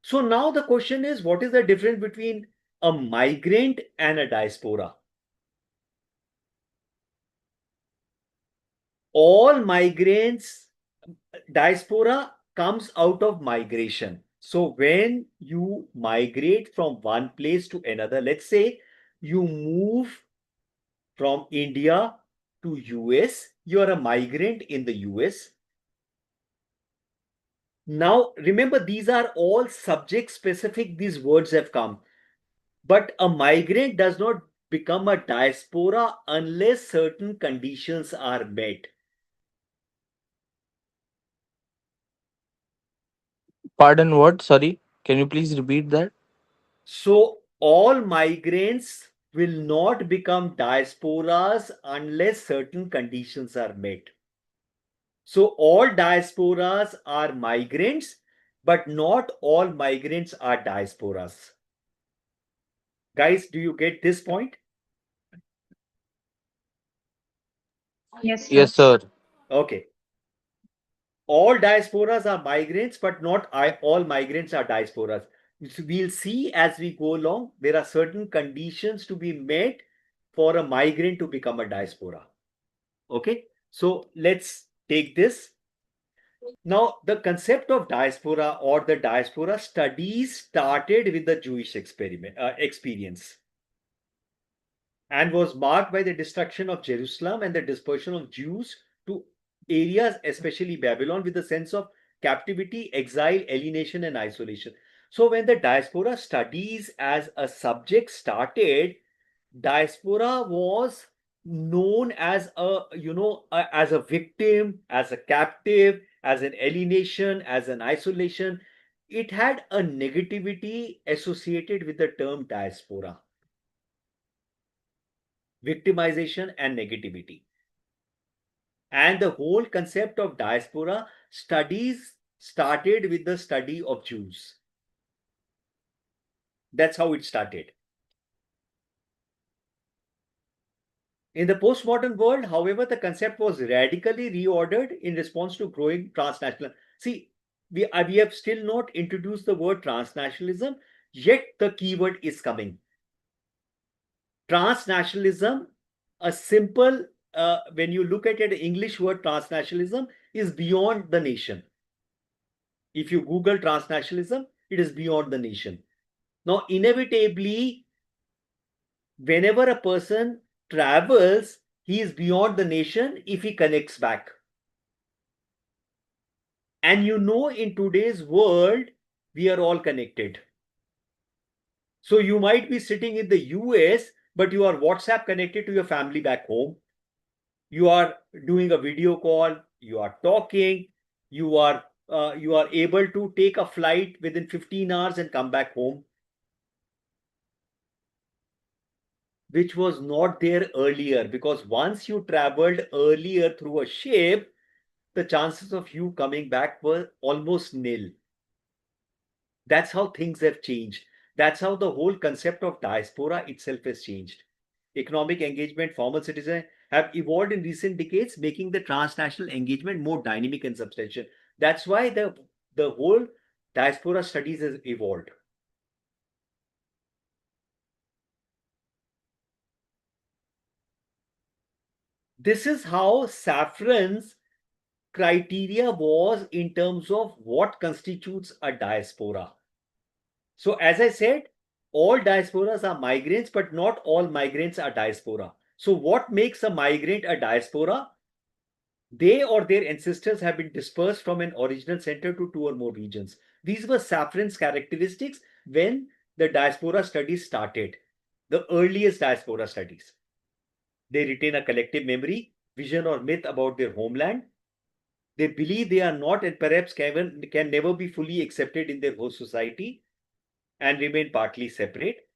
So now the question is, what is the difference between a migrant and a diaspora? All migrants, diaspora comes out of migration. So when you migrate from one place to another, let's say you move from India to US, you are a migrant in the US. Now remember, these are all subject specific, these words have come. But a migrant does not become a diaspora unless certain conditions are met. Pardon, what? Sorry. Can you please repeat that? So all migrants will not become diasporas unless certain conditions are met. So all diasporas are migrants, but not all migrants are diasporas. Guys, do you get this point? Yes, sir. Yes, sir. Okay. All diasporas are migrants, but not all migrants are diasporas. We'll see as we go along, there are certain conditions to be met for a migrant to become a diaspora. Okay, so let's take this. Now, the concept of diaspora or the diaspora studies started with the Jewish experience and was marked by the destruction of Jerusalem and the dispersion of Jews to areas, especially Babylon, with a sense of captivity, exile, alienation, and isolation. So, when the diaspora studies as a subject started, diaspora was known as as a victim, as a captive, as an alienation, as an isolation. It had a negativity associated with the term diaspora, victimization and negativity. And the whole concept of diaspora studies started with the study of Jews. That's how it started. In the postmodern world, however, the concept was radically reordered in response to growing transnational. See, we have still not introduced the word transnationalism, yet the keyword is coming. Transnationalism, a simple, when you look at it, English word transnationalism is beyond the nation. If you Google transnationalism, it is beyond the nation. Now, inevitably, whenever a person travels, he is beyond the nation if he connects back. And in today's world, we are all connected. So you might be sitting in the US, but you are WhatsApp connected to your family back home. You are doing a video call, you are talking, you are able to take a flight within 15 hours and come back home, which was not there earlier, because once you traveled earlier through a ship, the chances of you coming back were almost nil. That's how things have changed. That's how the whole concept of diaspora itself has changed. Economic engagement, formal citizen have evolved in recent decades, making the transnational engagement more dynamic and substantial. That's why the whole diaspora studies has evolved. This is how Safran's criteria was in terms of what constitutes a diaspora. So, as I said, all diasporas are migrants, but not all migrants are diaspora. So, what makes a migrant a diaspora? They or their ancestors have been dispersed from an original center to two or more regions. These were Safran's characteristics when the diaspora studies started, the earliest diaspora studies. They retain a collective memory, vision, or myth about their homeland. They believe they are not and perhaps can never be fully accepted in their host society and remain partly separate.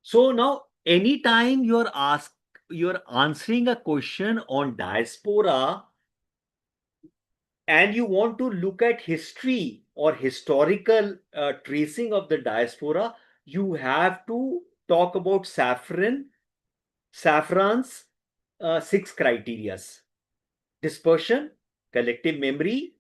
So now, anytime you're answering a question on diaspora and you want to look at history or historical tracing of the diaspora, you have to talk about Safran's six criterias: dispersion, collective memory,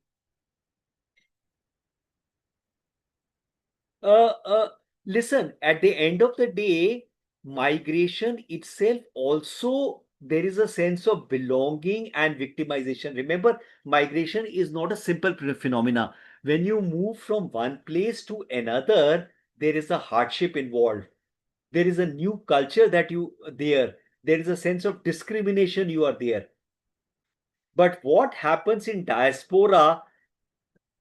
uh, uh, listen, at the end of the day, migration itself also, there is a sense of belonging and victimization. Remember, migration is not a simple phenomena. When you move from one place to another, there is a hardship involved. There is a new culture that you there. There is a sense of discrimination you are there. But what happens in diaspora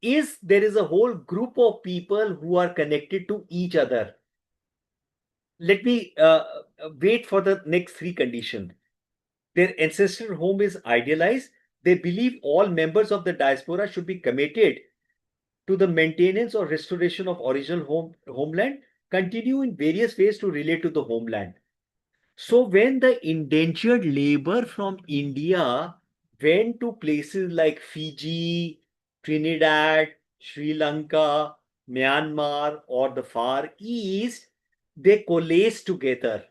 is there is a whole group of people who are connected to each other. Let me wait for the next three conditions. Their ancestral home is idealized. They believe all members of the diaspora should be committed to the maintenance or restoration of original homeland, continue in various ways to relate to the homeland. So when the indentured labor from India went to places like Fiji, Trinidad, Sri Lanka, Myanmar, or the Far East, they coalesced together.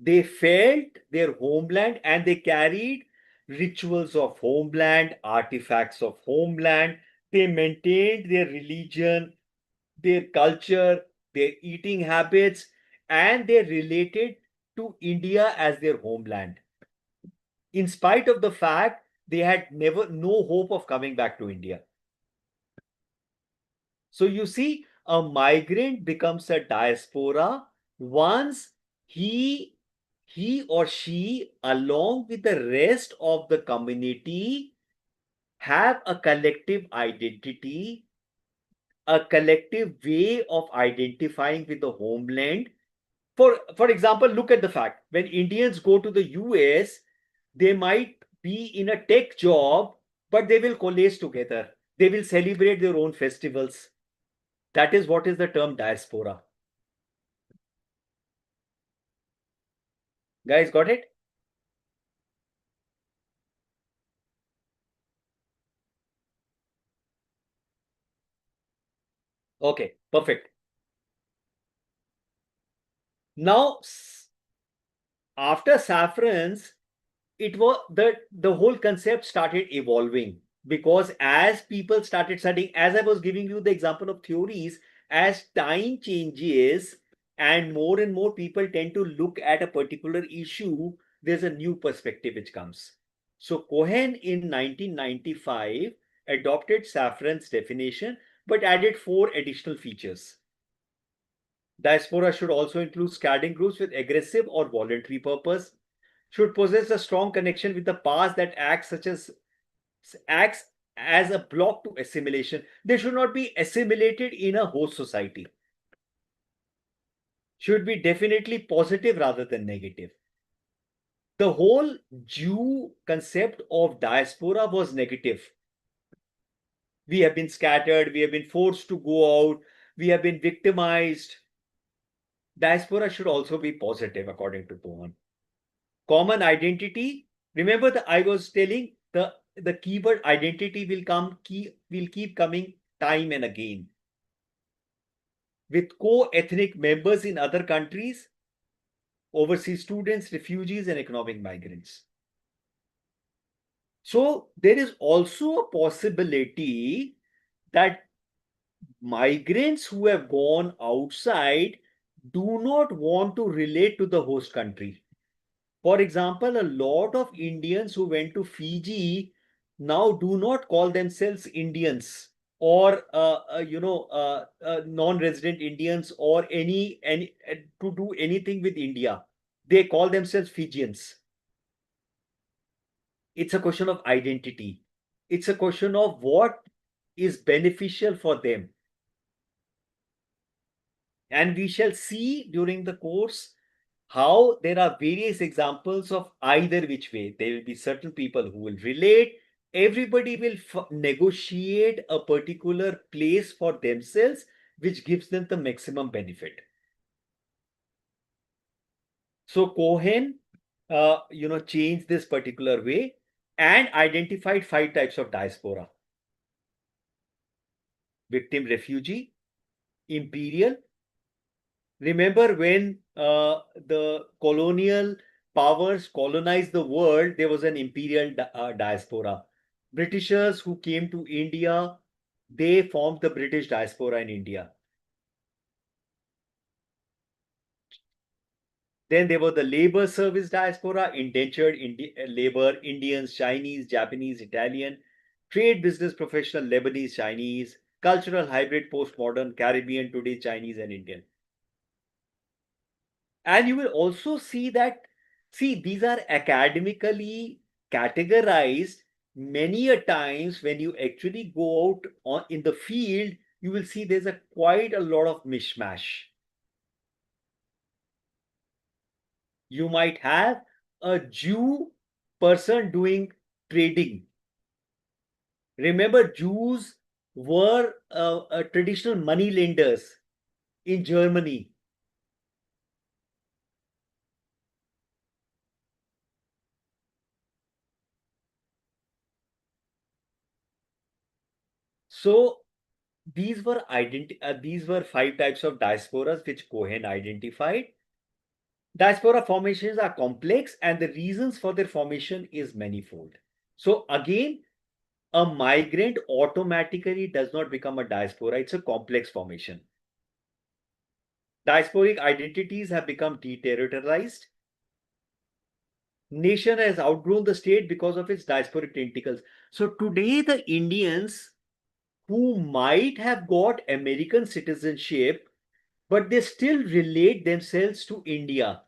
They felt their homeland and they carried rituals of homeland, artifacts of homeland. They maintained their religion, their culture, their eating habits, and they related to India as their homeland. In spite of the fact they had never no hope of coming back to India. So you see, a migrant becomes a diaspora once he he or she, along with the rest of the community, have a collective identity, a collective way of identifying with the homeland. For example, look at the fact when Indians go to the US, they might be in a tech job, but they will coalesce together. They will celebrate their own festivals. That is what is the term diaspora. Guys, got it? Okay, perfect. Now, after Safran's, it was the whole concept started evolving because as people started studying, as I was giving you the example of theories, as time changes and more people tend to look at a particular issue, there's a new perspective which comes. So Cohen in 1995 adopted Safran's definition but added four additional features. Diaspora should also include scatting groups with aggressive or voluntary purpose, should possess a strong connection with the past that acts as a block to assimilation. They should not be assimilated in a host society. Should be definitely positive rather than negative. The whole Jew concept of diaspora was negative. We have been scattered, we have been forced to go out, we have been victimized. Diaspora should also be positive, according to Cohen. Common identity. Remember that I was telling the keyword identity will keep coming time and again. With co-ethnic members in other countries, overseas students, refugees, and economic migrants. So there is also a possibility that migrants who have gone outside do not want to relate to the host country. For example, a lot of Indians who went to Fiji now do not call themselves Indians or non-resident Indians or any to do anything with India. They call themselves Fijians. It's a question of identity. It's a question of what is beneficial for them. And we shall see during the course how there are various examples of either which way. There will be certain people who will relate. Everybody will negotiate a particular place for themselves, which gives them the maximum benefit. So Cohen, changed this particular way and identified 5 types of diaspora: victim, refugee, imperial. Remember when the colonial powers colonized the world, there was an imperial diaspora. Britishers who came to India, they formed the British diaspora in India. Then there was the labor service diaspora, indentured labor, Indians, Chinese, Japanese, Italian, trade business professional, Lebanese, Chinese, cultural hybrid, postmodern, Caribbean, today Chinese and Indian. And you will also see that, these are academically categorized. Many a times when you actually go out in the field, you will see there's quite a lot of mishmash. You might have a Jew person doing trading. Remember, Jews were traditional money lenders in Germany. So these were 5 types of diasporas which Cohen identified. Diaspora formations are complex and the reasons for their formation is manifold. So again, a migrant automatically does not become a diaspora. It's a complex formation. Diasporic identities have become deterritorialized. Nation has outgrown the state because of its diasporic tentacles. So today the Indians who might have got American citizenship, but they still relate themselves to India.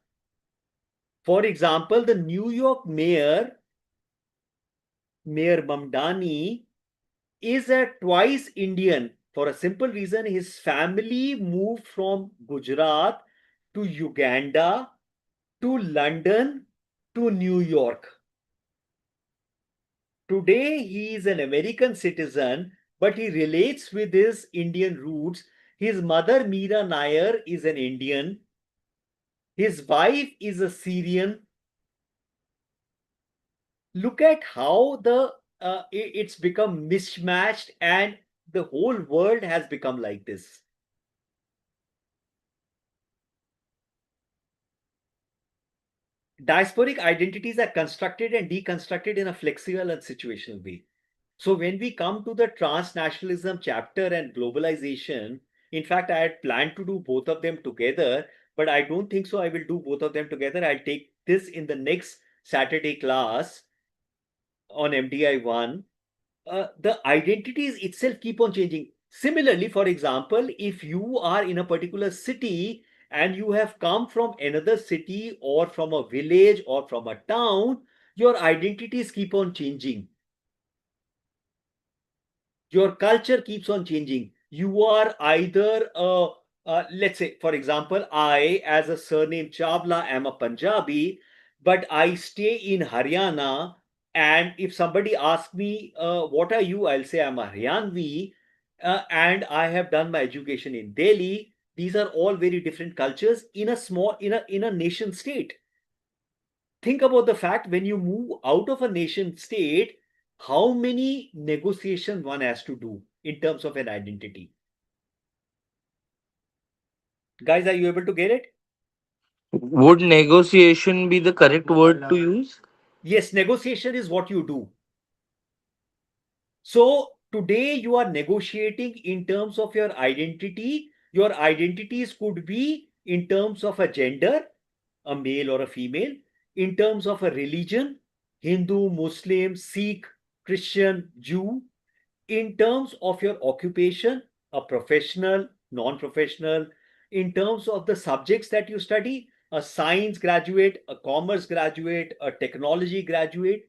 For example, the New York mayor, Mayor Mamdani, is a twice Indian for a simple reason. His family moved from Gujarat to Uganda to London to New York. Today, he is an American citizen, but he relates with his Indian roots. His mother, Meera Nair, is an Indian. His wife is a Syrian. Look at how it's become mismatched, and the whole world has become like this. Diasporic identities are constructed and deconstructed in a flexible and situational way. So when we come to the transnationalism chapter and globalization, in fact, I had planned to do both of them together, but I don't think so. I will do both of them together. I'll take this in the next Saturday class on MDI 1. The identities itself keep on changing. Similarly, for example, if you are in a particular city and you have come from another city or from a village or from a town, your identities keep on changing. Your culture keeps on changing. You are either let's say, for example, I, as a surname Chawla, am a Punjabi, but I stay in Haryana. And if somebody asks me, what are you? I'll say I'm a Haryanvi, and I have done my education in Delhi. These are all very different cultures in a small, in a nation state. Think about the fact when you move out of a nation state, how many negotiations one has to do in terms of an identity. Guys, are you able to get it? Would negotiation be the correct word to use? Yes, negotiation is what you do. So today you are negotiating in terms of your identity. Your identities could be in terms of a gender, a male or a female, in terms of a religion, Hindu, Muslim, Sikh, Christian, Jew, in terms of your occupation, a professional, non professional, in terms of the subjects that you study. a science graduate, a commerce graduate, a technology graduate,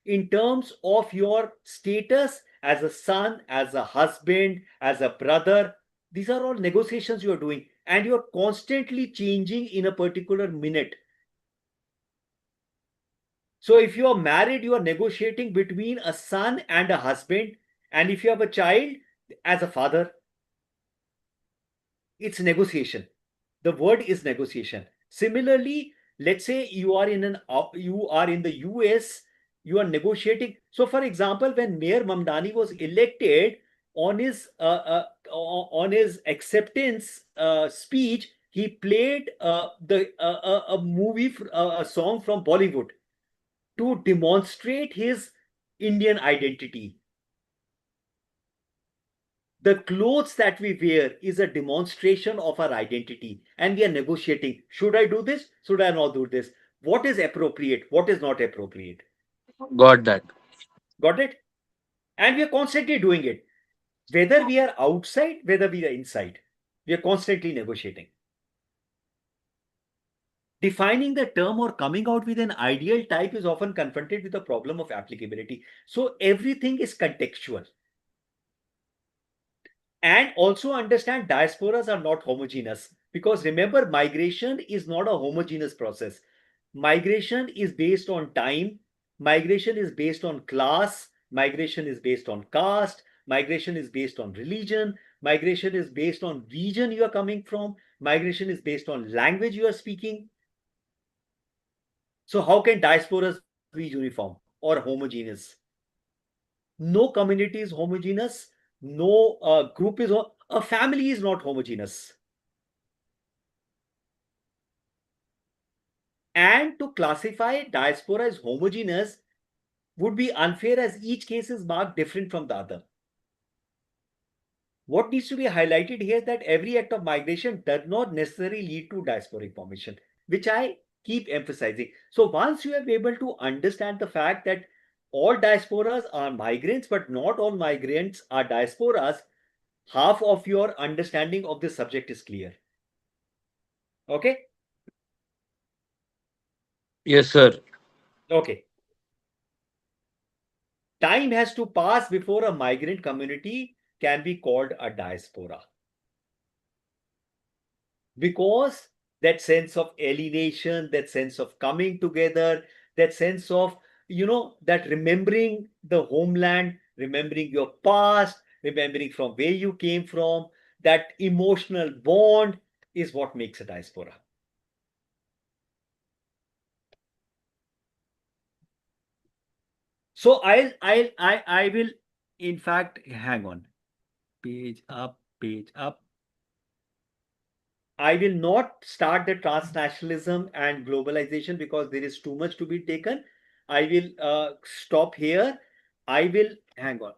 in terms of your status as a son, as a husband, as a brother. These are all negotiations you are doing, and you're constantly changing in a particular minute. So if you are married, you are negotiating between a son and a husband, and if you have a child, as a father. It's negotiation. The word is negotiation. Similarly, let's say you are in the US, you are negotiating. So, for example, when Mayor Mamdani was elected, on his acceptance speech, he played a movie, a song from Bollywood to demonstrate his Indian identity. The clothes that we wear is a demonstration of our identity, and we are negotiating. Should I do this? Should I not do this? What is appropriate? What is not appropriate? Got that. Got it? And we are constantly doing it. Whether we are outside, whether we are inside, we are constantly negotiating. Defining the term or coming out with an ideal type is often confronted with the problem of applicability. So everything is contextual. And also understand diasporas are not homogeneous, because remember, migration is not a homogeneous process. Migration is based on time, migration is based on class, migration is based on caste, migration is based on religion, migration is based on region you are coming from, migration is based on language you are speaking. So how can diasporas be uniform or homogeneous? No community is homogeneous, no group is, a family is not homogeneous. And to classify diaspora as homogeneous would be unfair, as each case is marked different from the other. What needs to be highlighted here is that every act of migration does not necessarily lead to diasporic formation, which I keep emphasizing. So once you are able to understand the fact that all diasporas are migrants, but not all migrants are diasporas, half of your understanding of this subject is clear. Okay? Yes, sir. Okay. Time has to pass before a migrant community can be called a diaspora. Because that sense of alienation, that sense of coming together, that sense of, that remembering the homeland, remembering your past, remembering from where you came from, that emotional bond is what makes a diaspora. So I will, in fact, hang on. Page up, page up. I will not start the transnationalism and globalization because there is too much to be taken. I will stop here. I will, hang on.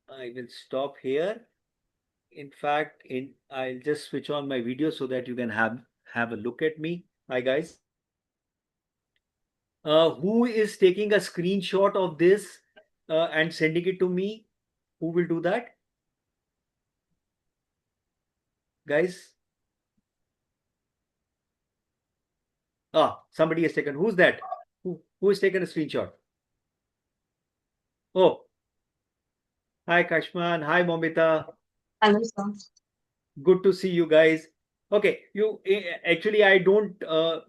I will stop here. In fact, I'll just switch on my video so that you can have a look at me. Hi guys. Who is taking a screenshot of this and sending it to me? Who will do that? Guys? Somebody has taken. Who's that? Who has taken a screenshot? Oh, hi Kashman. Hi Momita. Hello, sir. Good to see you guys. Okay, actually, I don't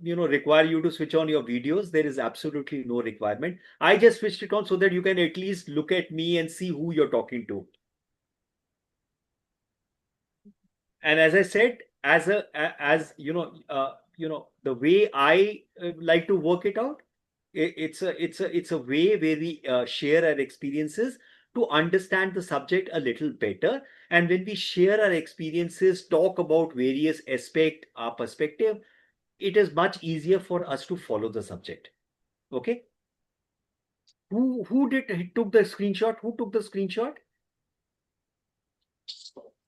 require you to switch on your videos. There is absolutely no requirement. I just switched it on so that you can at least look at me and see who you're talking to. And as I said, as the way I like to work it out, it's a way where we share our experiences to understand the subject a little better. And when we share our experiences, talk about various aspect, our perspective, it is much easier for us to follow the subject. Okay. Who took the screenshot? Who took the screenshot?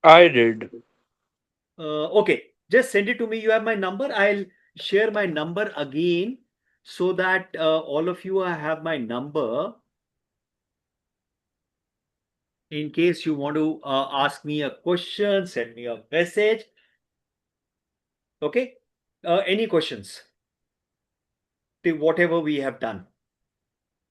I did. Okay, just send it to me. You have my number. I'll share my number again so that all of you have my number in case you want to ask me a question, send me a message. Okay. Any questions to whatever we have done?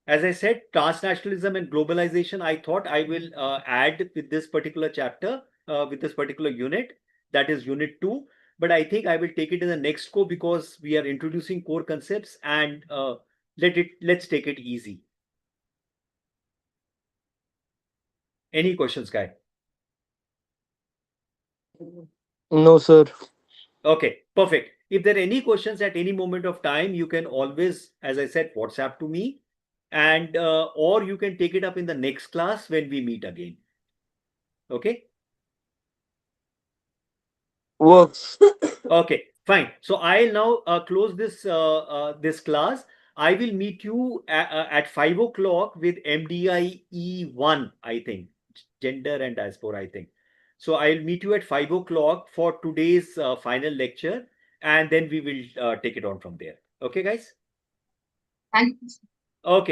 As I said, transnationalism and globalization, I thought I will add with this particular chapter, with this particular unit, that is unit 2. But I think I will take it in the next go because we are introducing core concepts and let's take it easy. Any questions, guy? No, sir. Okay, perfect. If there are any questions at any moment of time, you can always, as I said, WhatsApp to me, and or you can take it up in the next class when we meet again. Okay. Works. Okay, fine. So I'll now close this class. I will meet you at 5 o'clock with MDIE1, I think, gender and diaspora, I think. So I'll meet you at 5 o'clock for today's final lecture, and then we will take it on from there. Okay, guys? Thank you. Okay.